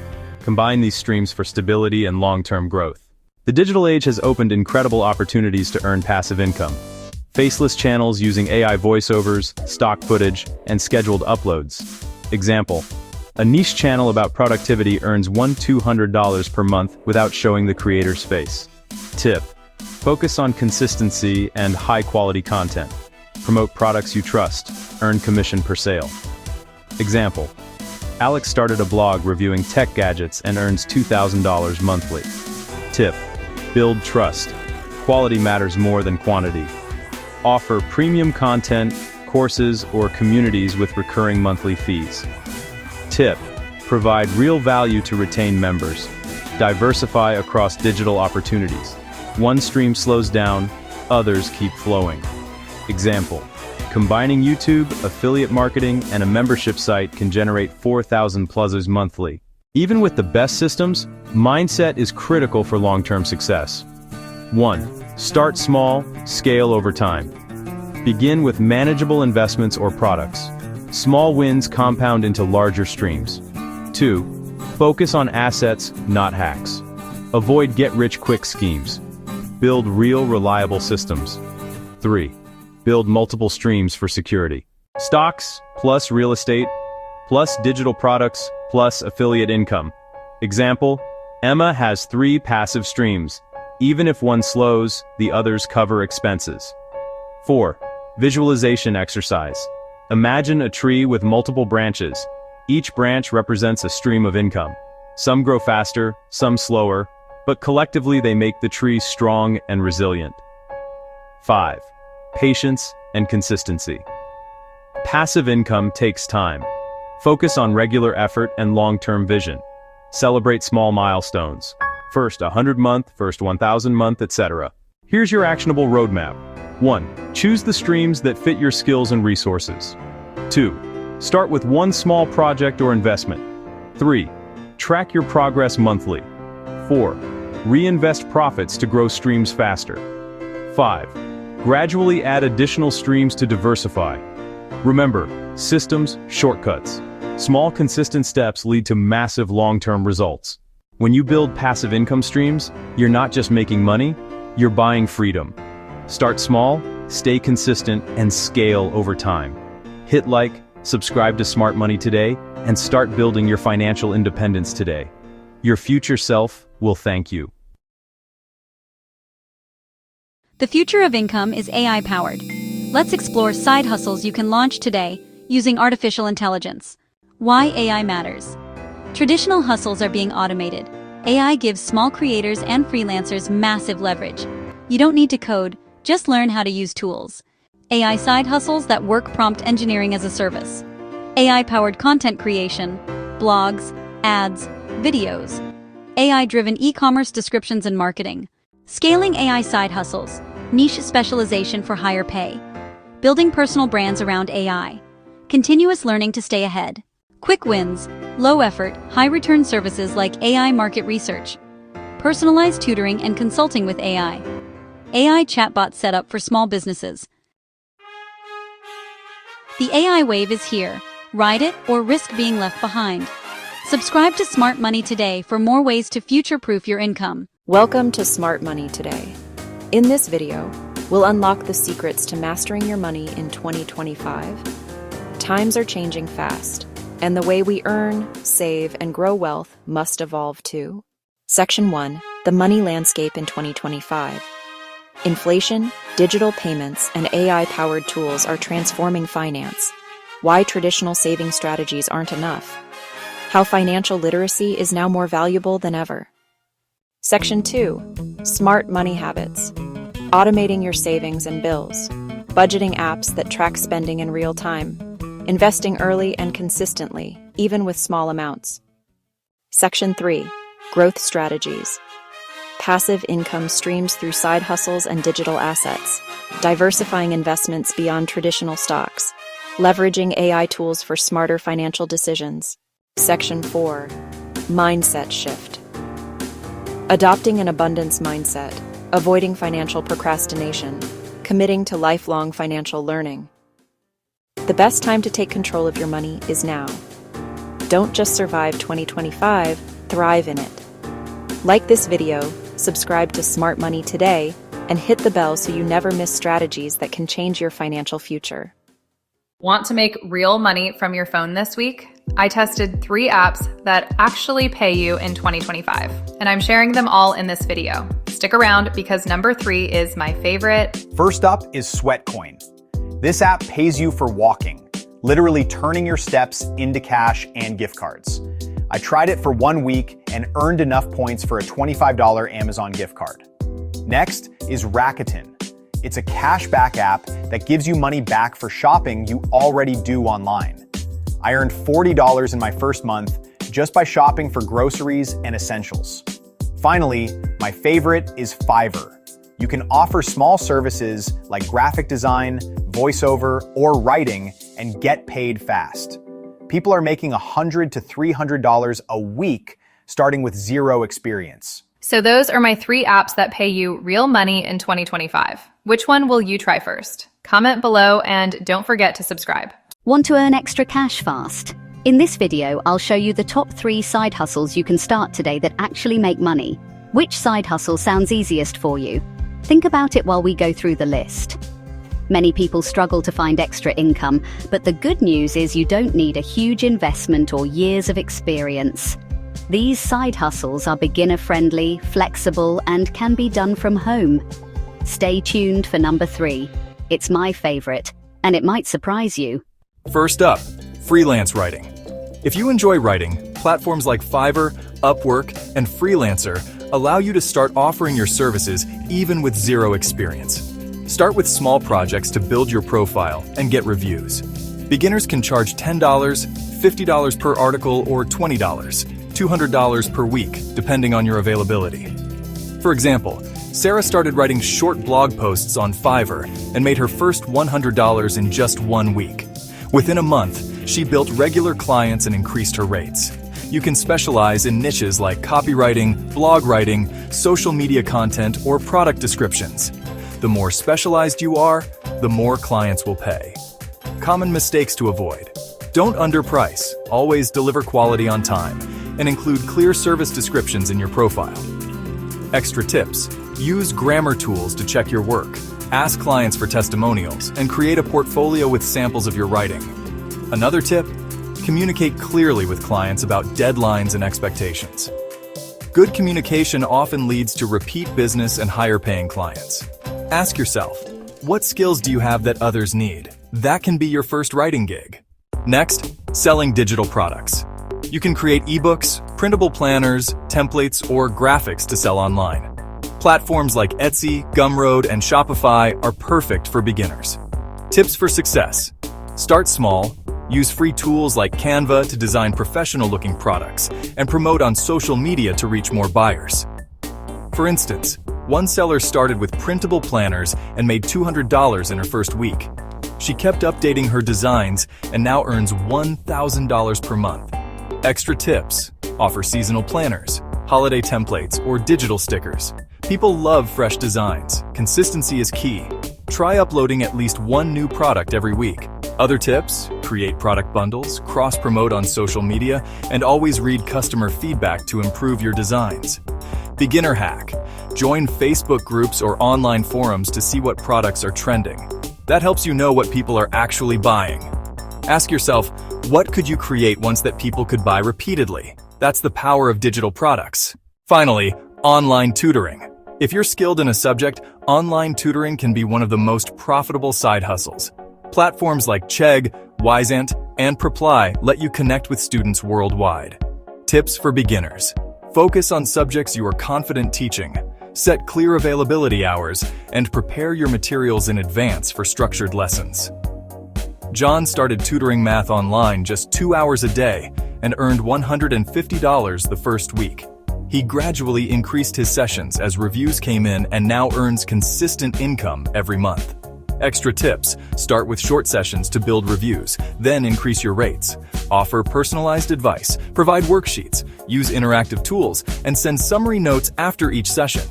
Combine these streams for stability and long-term growth. The digital age has opened incredible opportunities to earn passive income. Faceless channels using AI voiceovers, stock footage, and scheduled uploads. Example, a niche channel about productivity earns $200 per month without showing the creator's face. Tip: focus on consistency and high-quality content. Promote products you trust, earn commission per sale. Example, Alex started a blog reviewing tech gadgets and earns $2,000 monthly. Tip: build trust. Quality matters more than quantity. Offer premium content, courses, or communities with recurring monthly fees. Tip: provide real value to retain members. Diversify across digital opportunities. One stream slows down, others keep flowing. Example, combining YouTube, affiliate marketing, and a membership site can generate 4,000 pluses monthly. Even with the best systems, mindset is critical for long-term success. 1. Start small, scale over time. Begin with manageable investments or products. Small wins compound into larger streams. 2. Focus on assets, not hacks. Avoid get-rich-quick schemes. Build real, reliable systems. 3. Build multiple streams for security. Stocks, plus real estate, plus digital products, plus affiliate income. Example, Emma has 3 passive streams. Even if one slows, the others cover expenses. 4. Visualization exercise. Imagine a tree with multiple branches. Each branch represents a stream of income. Some grow faster, some slower, but collectively they make the tree strong and resilient. 5. Patience and consistency. Passive income takes time. Focus on regular effort and long-term vision. Celebrate small milestones. First 100 month, first 1,000 month, etc. Here's your actionable roadmap. 1. Choose the streams that fit your skills and resources. 2. Start with one small project or investment. 3. Track your progress monthly. 4. Reinvest profits to grow streams faster. 5. Gradually add additional streams to diversify. Remember, systems, shortcuts. Small consistent steps lead to massive long-term results. When you build passive income streams, you're not just making money, you're buying freedom. Start small, stay consistent, and scale over time. Hit like, subscribe to Smart Money today, and start building your financial independence today. Your future self will thank you. The future of income is AI-powered. Let's explore side hustles you can launch today using artificial intelligence. Why AI matters. Traditional hustles are being automated. AI gives small creators and freelancers massive leverage. You don't need to code, just learn how to use tools. AI side hustles that work prompt engineering as a service. AI-powered content creation, blogs, ads, videos. AI-driven e-commerce descriptions and marketing. Scaling AI side hustles, niche specialization for higher pay. Building personal brands around AI. Continuous learning to stay ahead. Quick wins, low effort, high return services like AI market research. Personalized tutoring and consulting with AI. AI chatbot setup for small businesses. The AI wave is here. Ride it or risk being left behind. Subscribe to Smart Money today for more ways to future-proof your income. Welcome to Smart Money Today. In this video, we'll unlock the secrets to mastering your money in 2025. Times are changing fast, and the way we earn, save, and grow wealth must evolve too. Section 1. The Money Landscape in 2025. Inflation, digital payments, and AI-powered tools are transforming finance. Why traditional saving strategies aren't enough. How financial literacy is now more valuable than ever. Section 2. Smart Money Habits. Automating your savings and bills. Budgeting apps that track spending in real time. Investing early and consistently, even with small amounts. Section 3. Growth Strategies. Passive income streams through side hustles and digital assets. Diversifying investments beyond traditional stocks. Leveraging AI tools for smarter financial decisions. Section 4. Mindset Shift. Adopting an abundance mindset, avoiding financial procrastination, committing to lifelong financial learning. The best time to take control of your money is now. Don't just survive 2025, thrive in it. Like this video, subscribe to Smart Money today, and hit the bell so you never miss strategies that can change your financial future. Want to make real money from your phone this week? I tested 3 apps that actually pay you in 2025, and I'm sharing them all in this video. Stick around because number 3 is my favorite. First up is Sweatcoin. This app pays you for walking, literally turning your steps into cash and gift cards. I tried it for 1 week and earned enough points for a $25 Amazon gift card. Next is Rakuten. It's a cashback app that gives you money back for shopping you already do online. I earned $40 in my first month just by shopping for groceries and essentials. Finally, my favorite is Fiverr. You can offer small services like graphic design, voiceover, or writing and get paid fast. People are making $100 to $300 a week starting with zero experience. So those are my 3 apps that pay you real money in 2025. Which one will you try first? Comment below and don't forget to subscribe. Want to earn extra cash fast? In this video, I'll show you the top 3 side hustles you can start today that actually make money. Which side hustle sounds easiest for you? Think about it while we go through the list. Many people struggle to find extra income, but the good news is you don't need a huge investment or years of experience. These side hustles are beginner-friendly, flexible, and can be done from home. Stay tuned for number 3. It's my favorite, and it might surprise you. First up, freelance writing. If you enjoy writing, platforms like Fiverr, Upwork, and Freelancer allow you to start offering your services even with zero experience. Start with small projects to build your profile and get reviews. Beginners can charge $10, $50 per article, or $20, $200 per week, depending on your availability. For example, Sarah started writing short blog posts on Fiverr and made her first $100 in just 1 week. Within a month, she built regular clients and increased her rates. You can specialize in niches like copywriting, blog writing, social media content, or product descriptions. The more specialized you are, the more clients will pay. Common mistakes to avoid. Don't underprice, always deliver quality on time, and include clear service descriptions in your profile. Extra tips. Use grammar tools to check your work. Ask clients for testimonials and create a portfolio with samples of your writing. Another tip, communicate clearly with clients about deadlines and expectations. Good communication often leads to repeat business and higher paying clients. Ask yourself, what skills do you have that others need? That can be your first writing gig. Next, selling digital products. You can create ebooks, printable planners, templates, or graphics to sell online. Platforms like Etsy, Gumroad, and Shopify are perfect for beginners. Tips for success. Start small, use free tools like Canva to design professional-looking products, and promote on social media to reach more buyers. For instance, one seller started with printable planners and made $200 in her first week. She kept updating her designs and now earns $1,000 per month. Extra tips. Offer seasonal planners, holiday templates, or digital stickers. People love fresh designs. Consistency is key. Try uploading at least 1 new product every week. Other tips: create product bundles, cross-promote on social media, and always read customer feedback to improve your designs. Beginner hack: join Facebook groups or online forums to see what products are trending. That helps you know what people are actually buying. Ask yourself, what could you create once that people could buy repeatedly? That's the power of digital products. Finally, online tutoring. If you're skilled in a subject, online tutoring can be one of the most profitable side hustles. Platforms like Chegg, Wyzant, and Preply let you connect with students worldwide. Tips for beginners: focus on subjects you are confident teaching, set clear availability hours, and prepare your materials in advance for structured lessons. John started tutoring math online just 2 hours a day and earned $150 the first week. He gradually increased his sessions as reviews came in and now earns consistent income every month. Extra tips: start with short sessions to build reviews, then increase your rates. Offer personalized advice, provide worksheets, use interactive tools, and send summary notes after each session.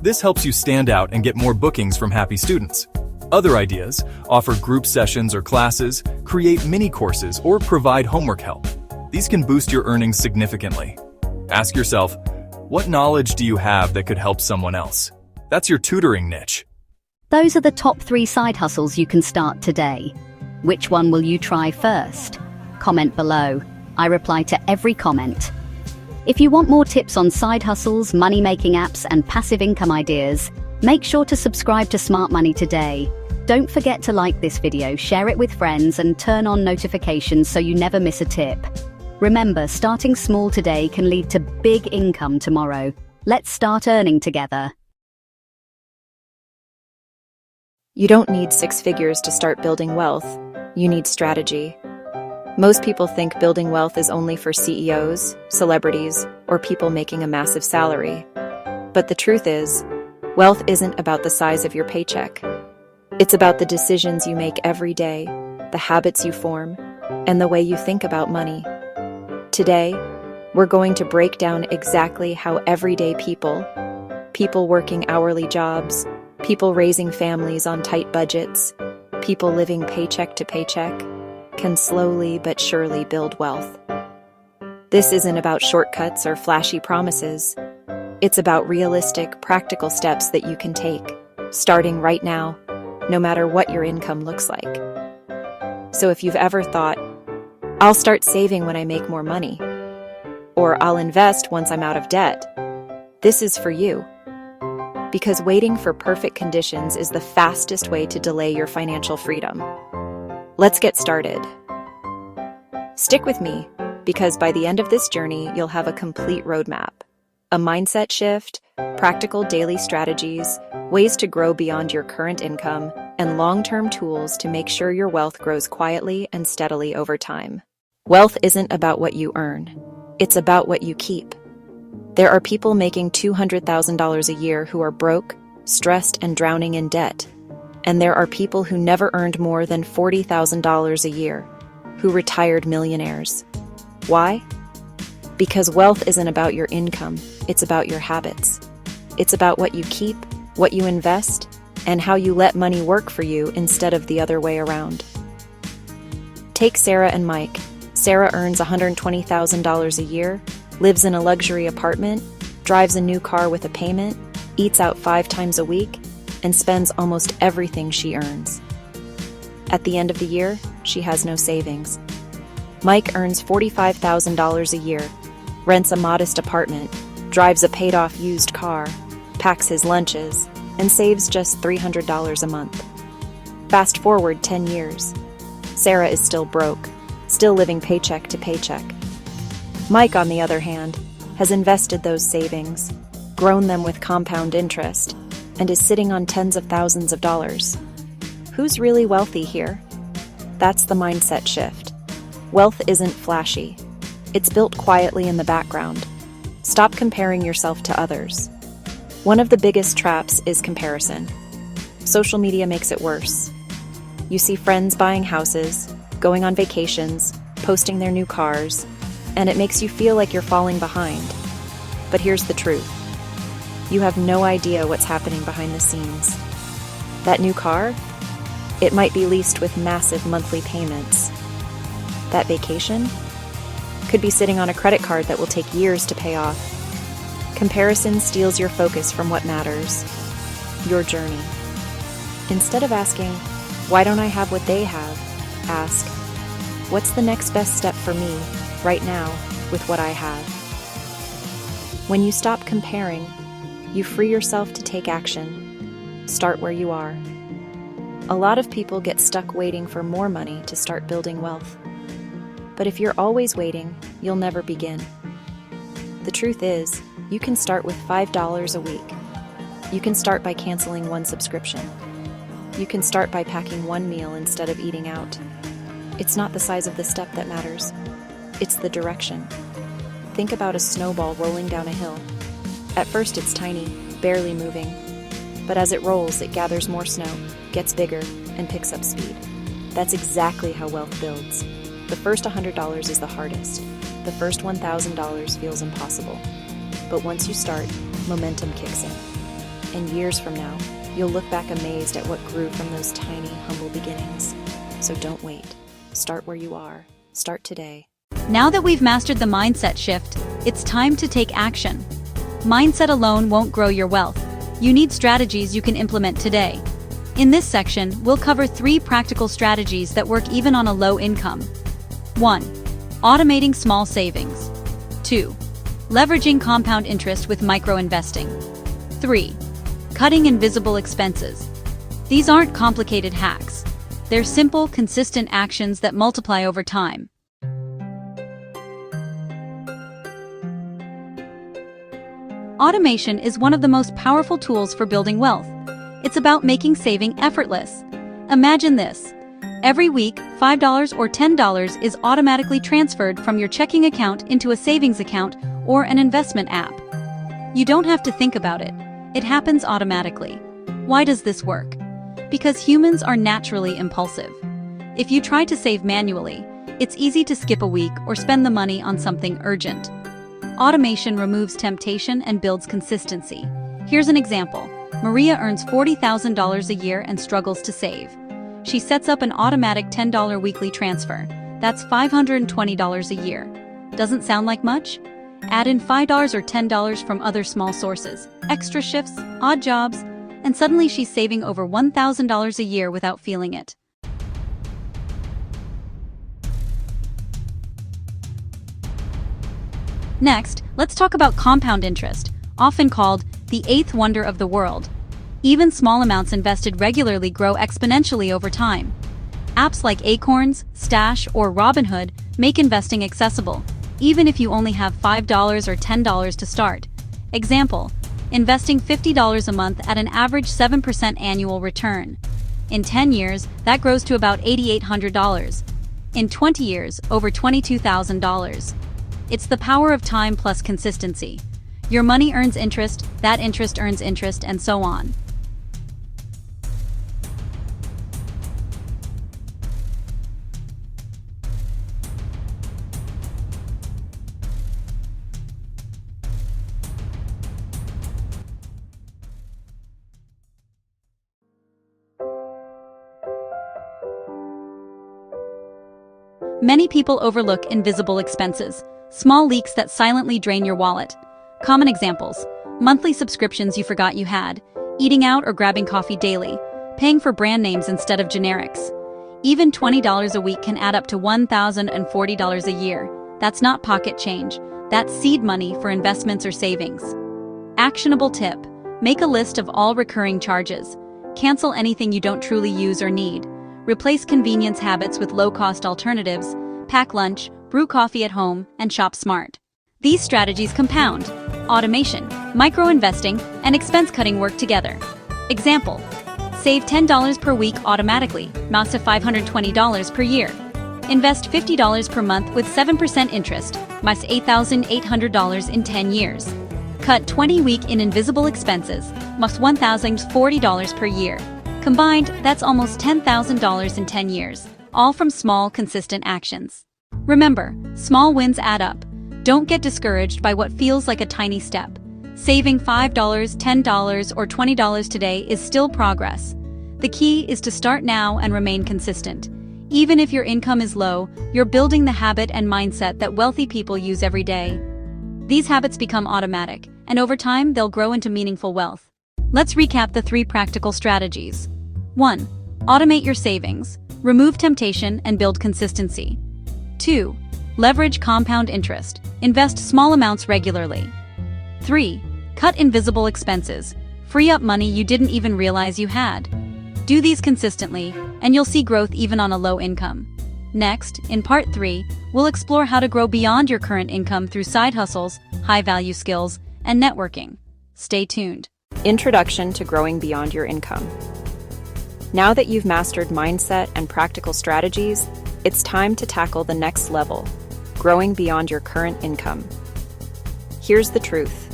This helps you stand out and get more bookings from happy students. Other ideas: offer group sessions or classes, create mini courses, or provide homework help. These can boost your earnings significantly. Ask yourself, what knowledge do you have that could help someone else? That's your tutoring niche. Those are the top 3 side hustles you can start today. Which one will you try first? Comment below. I reply to every comment. If you want more tips on side hustles, money-making apps, and passive income ideas, make sure to subscribe to Smart Money today. Don't forget to like this video, share it with friends, and turn on notifications so you never miss a tip. Remember, starting small today can lead to big income tomorrow. Let's start earning together. You don't need 6 figures to start building wealth. You need strategy. Most people think building wealth is only for CEOs, celebrities, or people making a massive salary. But the truth is, wealth isn't about the size of your paycheck. It's about the decisions you make every day, the habits you form, and the way you think about money. Today, we're going to break down exactly how everyday people working hourly jobs, people raising families on tight budgets, people living paycheck to paycheck, can slowly but surely build wealth. This isn't about shortcuts or flashy promises. It's about realistic, practical steps that you can take, starting right now, no matter what your income looks like. So if you've ever thought, I'll start saving when I make more money, or I'll invest once I'm out of debt, this is for you. Because waiting for perfect conditions is the fastest way to delay your financial freedom. Let's get started. Stick with me, because by the end of this journey, you'll have a complete roadmap, a mindset shift, practical daily strategies, ways to grow beyond your current income, and long-term tools to make sure your wealth grows quietly and steadily over time. Wealth isn't about what you earn. It's about what you keep. There are people making $200,000 a year who are broke, stressed, and drowning in debt. And there are people who never earned more than $40,000 a year, who retired millionaires. Why? Because wealth isn't about your income, it's about your habits. It's about what you keep, what you invest, and how you let money work for you instead of the other way around. Take Sarah and Mike. Sarah earns $120,000 a year, lives in a luxury apartment, drives a new car with a payment, eats out 5 times a week, and spends almost everything she earns. At the end of the year, she has no savings. Mike earns $45,000 a year, rents a modest apartment, drives a paid-off used car, packs his lunches, and saves just $300 a month. Fast forward 10 years. Sarah is still broke, still living paycheck to paycheck. Mike, on the other hand, has invested those savings, grown them with compound interest, and is sitting on tens of thousands of dollars. Who's really wealthy here? That's the mindset shift. Wealth isn't flashy. It's built quietly in the background. Stop comparing yourself to others. One of the biggest traps is comparison. Social media makes it worse. You see friends buying houses, going on vacations, posting their new cars, and it makes you feel like you're falling behind. But here's the truth. You have no idea what's happening behind the scenes. That new car? It might be leased with massive monthly payments. That vacation could be sitting on a credit card that will take years to pay off. Comparison steals your focus from what matters, your journey. Instead of asking, why don't I have what they have? Ask, what's the next best step for me, right now, with what I have? When you stop comparing, you free yourself to take action. Start where you are. A lot of people get stuck waiting for more money to start building wealth. But if you're always waiting, you'll never begin. The truth is, you can start with $5 a week. You can start by canceling one subscription. You can start by packing one meal instead of eating out. It's not the size of the step that matters. It's the direction. Think about a snowball rolling down a hill. At first it's tiny, barely moving. But as it rolls, it gathers more snow, gets bigger, and picks up speed. That's exactly how wealth builds. The first $100 is the hardest. The first $1,000 feels impossible. But once you start, momentum kicks in. And years from now, you'll look back amazed at what grew from those tiny, humble beginnings. So don't wait. Start where you are. Start today. Now that we've mastered the mindset shift, it's time to take action. Mindset alone won't grow your wealth. You need strategies you can implement today. In this section, we'll cover 3 practical strategies that work even on a low income. 1. Automating small savings. 2. Leveraging compound interest with micro-investing. 3. Cutting invisible expenses. These aren't complicated hacks. They're simple, consistent actions that multiply over time. Automation is one of the most powerful tools for building wealth. It's about making saving effortless. Imagine this. Every week, $5 or $10 is automatically transferred from your checking account into a savings account or an investment app. You don't have to think about it. It happens automatically. Why does this work? Because humans are naturally impulsive. If you try to save manually, it's easy to skip a week or spend the money on something urgent. Automation removes temptation and builds consistency. Here's an example. Maria earns $40,000 a year and struggles to save. She sets up an automatic $10 weekly transfer. That's $520 a year. Doesn't sound like much? Add in $5 or $10 from other small sources, extra shifts, odd jobs, and suddenly she's saving over $1,000 a year without feeling it. Next, let's talk about compound interest, often called the 8th wonder of the world. Even small amounts invested regularly grow exponentially over time. Apps like Acorns, Stash, or Robinhood make investing accessible, even if you only have $5 or $10 to start. Example, investing $50 a month at an average 7% annual return. In 10 years, that grows to about $8,800. In 20 years, over $22,000. It's the power of time plus consistency. Your money earns interest, that interest earns interest, and so on. Many people overlook invisible expenses, small leaks that silently drain your wallet. Common examples: monthly subscriptions you forgot you had, eating out or grabbing coffee daily, paying for brand names instead of generics. Even $20 a week can add up to $1,040 a year. That's not pocket change. That's seed money for investments or savings. Actionable tip: make a list of all recurring charges. Cancel anything you don't truly use or need. Replace convenience habits with low-cost alternatives. Pack lunch, brew coffee at home, and shop smart. These strategies compound. Automation, micro-investing, and expense-cutting work together. Example: save $10 per week automatically, amounts to $520 per year. Invest $50 per month with 7% interest, minus $8,800 in 10 years. Cut 20-week in invisible expenses, minus $1,040 per year. Combined, that's almost $10,000 in 10 years, all from small, consistent actions. Remember, small wins add up. Don't get discouraged by what feels like a tiny step. Saving $5, $10, or $20 today is still progress. The key is to start now and remain consistent. Even if your income is low, you're building the habit and mindset that wealthy people use every day. These habits become automatic, and over time they'll grow into meaningful wealth. Let's recap the 3 practical strategies. 1. Automate your savings. Remove temptation and build consistency. 2. Leverage compound interest. Invest small amounts regularly. 3. Cut invisible expenses. Free up money you didn't even realize you had. Do these consistently, and you'll see growth even on a low income. Next, in part 3, we'll explore how to grow beyond your current income through side hustles, high-value skills, and networking. Stay tuned. Introduction to growing beyond your income. Now that you've mastered mindset and practical strategies, it's time to tackle the next level, growing beyond your current income. Here's the truth.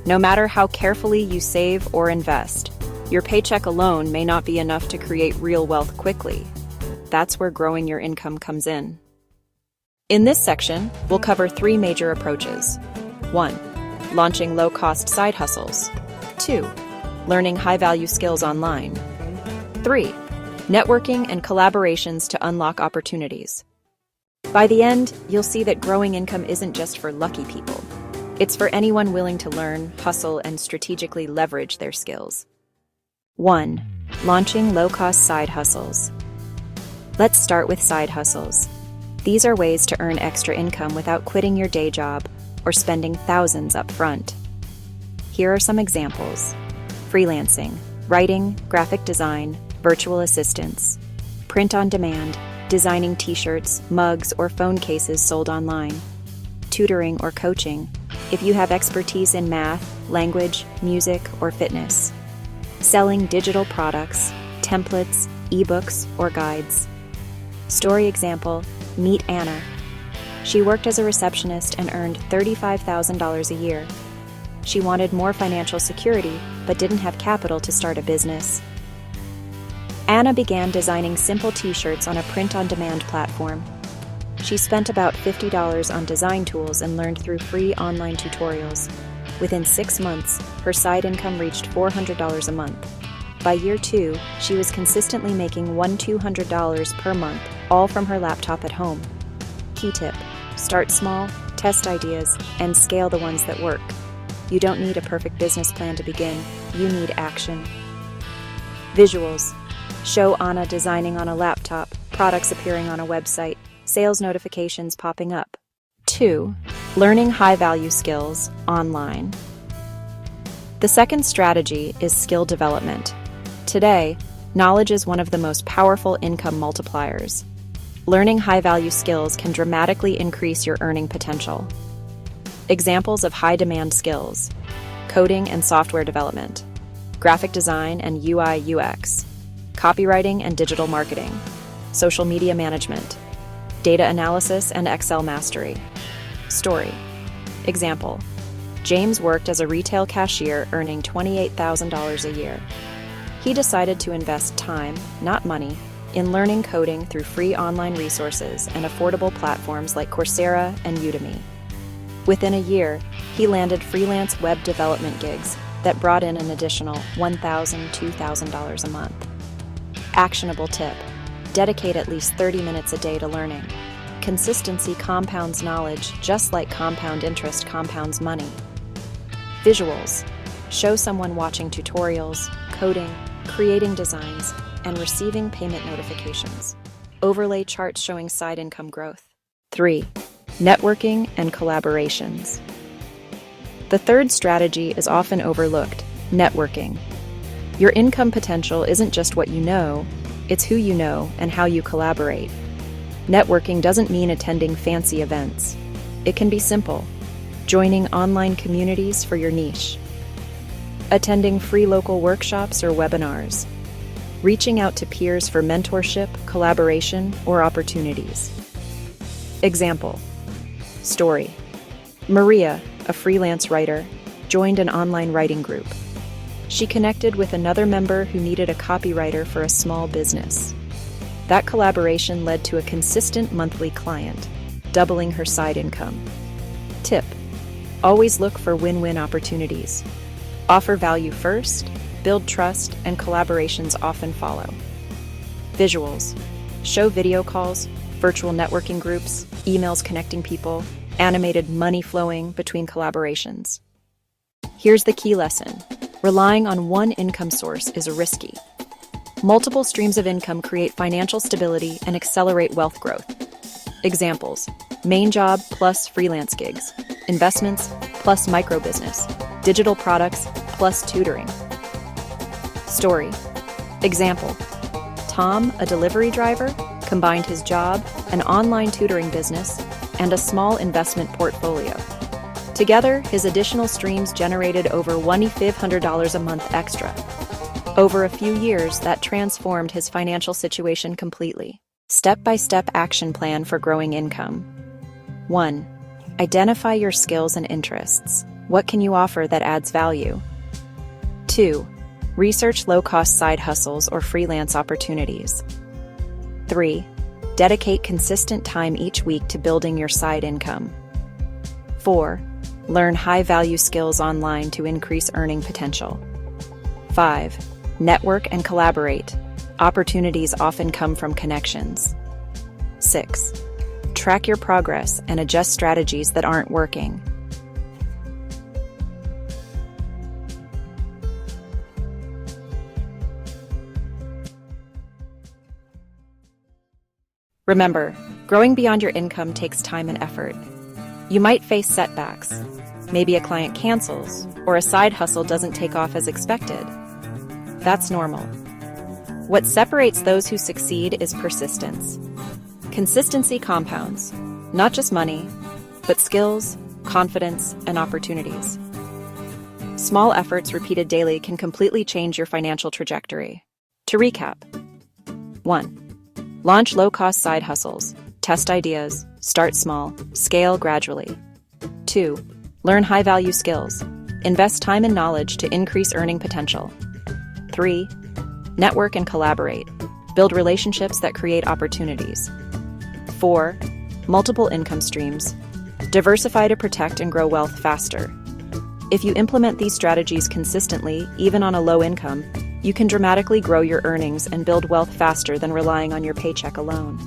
No matter how carefully you save or invest, your paycheck alone may not be enough to create real wealth quickly. That's where growing your income comes in. In this section, we'll cover 3 major approaches. 1. Launching low-cost side hustles. 2. Learning high-value skills online. 3. Networking and collaborations to unlock opportunities. By the end, you'll see that growing income isn't just for lucky people. It's for anyone willing to learn, hustle, and strategically leverage their skills. 1. Launching low-cost side hustles. Let's start with side hustles. These are ways to earn extra income without quitting your day job or spending thousands up front. Here are some examples. Freelancing, writing, graphic design, virtual assistants, print on demand, designing t-shirts, mugs, or phone cases sold online, tutoring or coaching, if you have expertise in math, language, music, or fitness, selling digital products, templates, ebooks, or guides. Story example, meet Anna. She worked as a receptionist and earned $35,000 a year. She wanted more financial security, but didn't have capital to start a business. Anna began designing simple t-shirts on a print-on-demand platform. She spent about $50 on design tools and learned through free online tutorials. Within 6 months, her side income reached $400 a month. By year 2, she was consistently making $200 per month, all from her laptop at home. Key tip: start small, test ideas, and scale the ones that work. You don't need a perfect business plan to begin, you need action. Visuals: show Anna designing on a laptop, products appearing on a website, sales notifications popping up. 2. Learning high-value skills online. The second strategy is skill development. Today, knowledge is one of the most powerful income multipliers. Learning high-value skills can dramatically increase your earning potential. Examples of high-demand skills: coding and software development, graphic design and UI/UX, copywriting and digital marketing, social media management, data analysis and Excel mastery. Story. Example: James worked as a retail cashier earning $28,000 a year. He decided to invest time, not money, in learning coding through free online resources and affordable platforms like Coursera and Udemy. Within a year, he landed freelance web development gigs that brought in an additional $1,000, $2,000 a month. Actionable tip: dedicate at least 30 minutes a day to learning. Consistency compounds knowledge just like compound interest compounds money. Visuals: show someone watching tutorials, coding, creating designs, and receiving payment notifications. Overlay charts showing side income growth. 3. Networking and collaborations. The third strategy is often overlooked: networking. Your income potential isn't just what you know, it's who you know and how you collaborate. Networking doesn't mean attending fancy events. It can be simple: joining online communities for your niche, attending free local workshops or webinars, reaching out to peers for mentorship, collaboration, or opportunities. Example. Story. Maria, a freelance writer, joined an online writing group. She connected with another member who needed a copywriter for a small business. That collaboration led to a consistent monthly client, doubling her side income. Tip: always look for win-win opportunities. Offer value first, build trust, and collaborations often follow. Visuals. Show video calls, virtual networking groups, emails connecting people, animated money flowing between collaborations. Here's the key lesson. Relying on one income source is risky. Multiple streams of income create financial stability and accelerate wealth growth. Examples: main job plus freelance gigs, investments plus microbusiness, digital products plus tutoring. Story. Example: Tom, a delivery driver, combined his job, an online tutoring business, and a small investment portfolio. Together, his additional streams generated over $1,500 a month extra. Over a few years, that transformed his financial situation completely. Step-by-step action plan for growing income. 1. Identify your skills and interests. What can you offer that adds value? 2. Research low-cost side hustles or freelance opportunities. 3. Dedicate consistent time each week to building your side income. 4. Learn high-value skills online to increase earning potential. 5. Network and collaborate. Opportunities often come from connections. 6. Track your progress and adjust strategies that aren't working. Remember, growing beyond your income takes time and effort. You might face setbacks. Maybe a client cancels, or a side hustle doesn't take off as expected. That's normal. What separates those who succeed is persistence. Consistency compounds, not just money, but skills, confidence, and opportunities. Small efforts repeated daily can completely change your financial trajectory. To recap: 1. Launch low-cost side hustles. Test ideas. Start small. Scale gradually. 2. Learn high-value skills. Invest time and knowledge to increase earning potential. 3. Network and collaborate. Build relationships that create opportunities. 4. Multiple income streams. Diversify to protect and grow wealth faster. If you implement these strategies consistently, even on a low income, you can dramatically grow your earnings and build wealth faster than relying on your paycheck alone.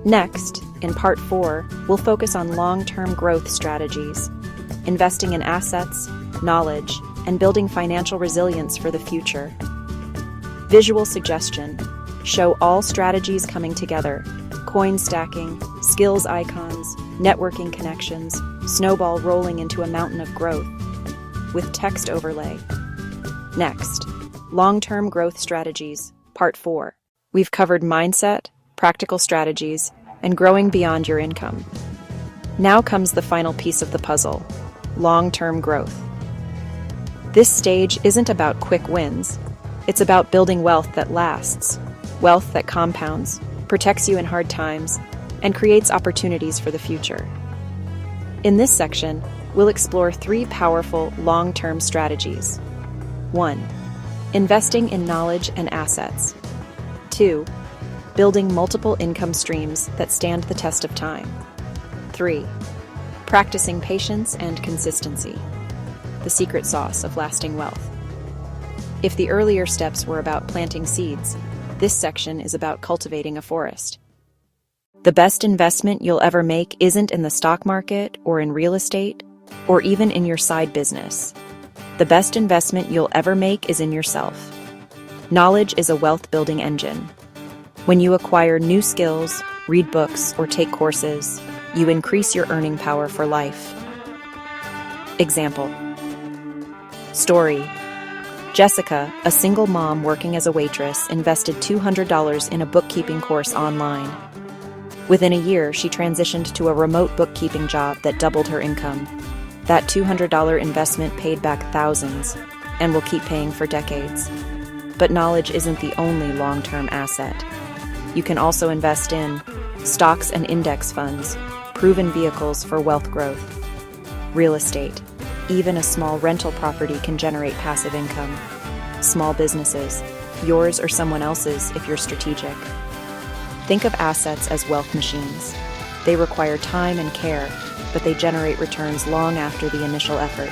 Next, in Part 4, we'll focus on long-term growth strategies, investing in assets, knowledge, and building financial resilience for the future. Visual suggestion. Show all strategies coming together: coin stacking, skills icons, networking connections, snowball rolling into a mountain of growth, with text overlay. Next, long-term growth strategies, Part 4. We've covered mindset, practical strategies, and growing beyond your income. Now comes the final piece of the puzzle: long-term growth. This stage isn't about quick wins. It's about building wealth that lasts, wealth that compounds, protects you in hard times, and creates opportunities for the future. In this section, we'll explore 3 powerful long-term strategies. 1. Investing in knowledge and assets. 2. Building multiple income streams that stand the test of time. 3. Practicing patience and consistency. The secret sauce of lasting wealth. If the earlier steps were about planting seeds, this section is about cultivating a forest. The best investment you'll ever make isn't in the stock market or in real estate or even in your side business. The best investment you'll ever make is in yourself. Knowledge is a wealth-building engine. When you acquire new skills, read books, or take courses, you increase your earning power for life. Example. Story. Jessica, a single mom working as a waitress, invested $200 in a bookkeeping course online. Within a year, she transitioned to a remote bookkeeping job that doubled her income. That $200 investment paid back thousands and will keep paying for decades. But knowledge isn't the only long-term asset. You can also invest in stocks and index funds, proven vehicles for wealth growth, real estate. Even a small rental property can generate passive income. Small businesses, yours or someone else's if you're strategic. Think of assets as wealth machines. They require time and care, but they generate returns long after the initial effort.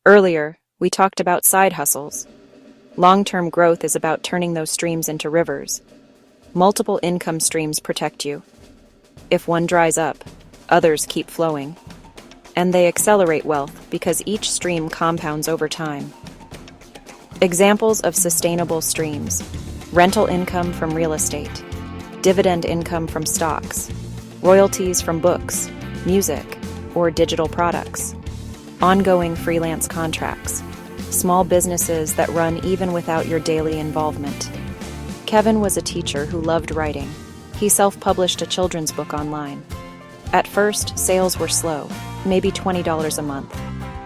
Earlier, we talked about side hustles. Long-term growth is about turning those streams into rivers. Multiple income streams protect you. If one dries up, others keep flowing. And they accelerate wealth because each stream compounds over time. Examples of sustainable streams: rental income from real estate, dividend income from stocks, royalties from books, music, or digital products, ongoing freelance contracts, small businesses that run even without your daily involvement. Kevin was a teacher who loved writing. He self-published a children's book online. At first, sales were slow, maybe $20 a month.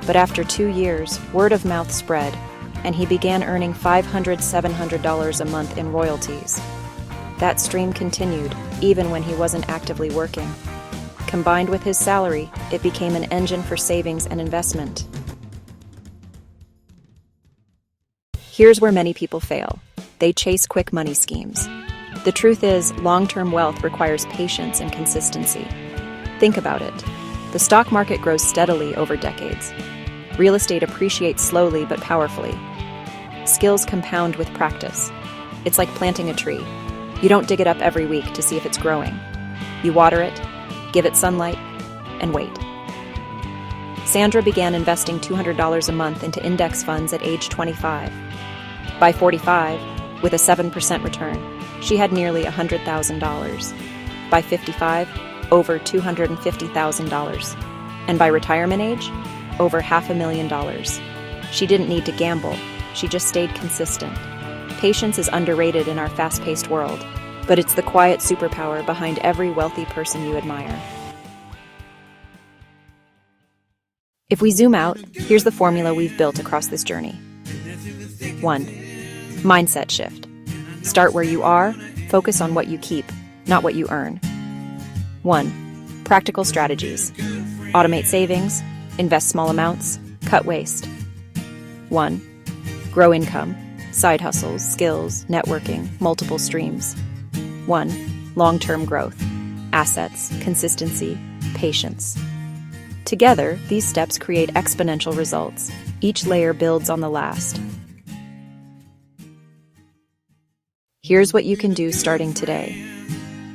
But after 2 years, word of mouth spread, and he began earning $500, $700 a month in royalties. That stream continued, even when he wasn't actively working. Combined with his salary, it became an engine for savings and investment. Here's where many people fail. They chase quick money schemes. The truth is, long-term wealth requires patience and consistency. Think about it. The stock market grows steadily over decades. Real estate appreciates slowly but powerfully. Skills compound with practice. It's like planting a tree. You don't dig it up every week to see if it's growing. You water it, give it sunlight, and wait. Sandra began investing $200 a month into index funds at age 25. By 45, with a 7% return, she had nearly $100,000. By 55, over $250,000. And by retirement age, over $500,000. She didn't need to gamble, she just stayed consistent. Patience is underrated in our fast-paced world, but it's the quiet superpower behind every wealthy person you admire. If we zoom out, here's the formula we've built across this journey. 1. Mindset shift. Start where you are, focus on what you keep, not what you earn. 1. Practical strategies. Automate savings, invest small amounts, cut waste. 1. Grow income, side hustles, skills, networking, multiple streams. 1. Long-term growth, assets, consistency, patience. Together, these steps create exponential results. Each layer builds on the last. Here's what you can do starting today.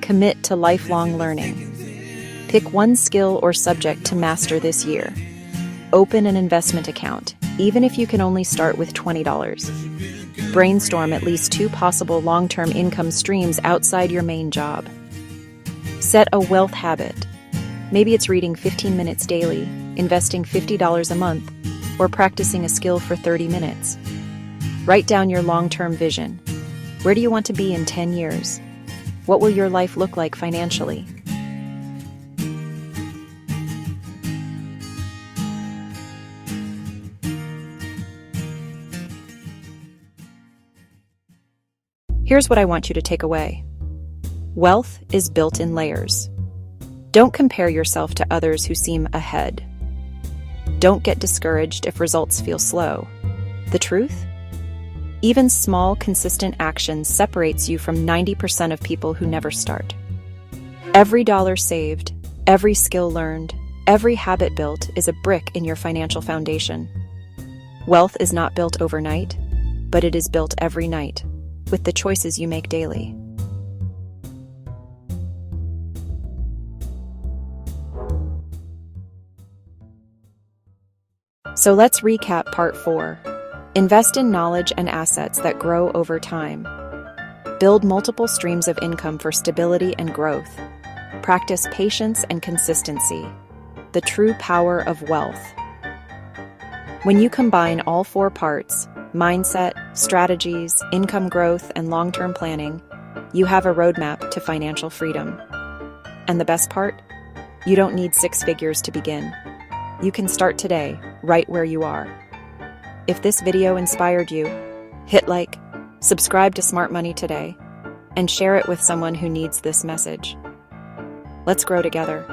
Commit to lifelong learning. Pick one skill or subject to master this year. Open an investment account, even if you can only start with $20. Brainstorm at least 2 possible long-term income streams outside your main job. Set a wealth habit. Maybe it's reading 15 minutes daily, investing $50 a month, or practicing a skill for 30 minutes. Write down your long-term vision. Where do you want to be in 10 years? What will your life look like financially? Here's what I want you to take away. Wealth is built in layers. Don't compare yourself to others who seem ahead. Don't get discouraged if results feel slow. The truth? Even small, consistent action separates you from 90% of people who never start. Every dollar saved, every skill learned, every habit built is a brick in your financial foundation. Wealth is not built overnight, but it is built every night, with the choices you make daily. So let's recap part 4. Invest in knowledge and assets that grow over time. Build multiple streams of income for stability and growth. Practice patience and consistency, the true power of wealth. When you combine all 4 parts, mindset, strategies, income growth, and long-term planning, you have a roadmap to financial freedom. And the best part? You don't need 6 figures to begin. You can start today, right where you are. If this video inspired you, hit like, subscribe to Smart Money today, and share it with someone who needs this message. Let's grow together.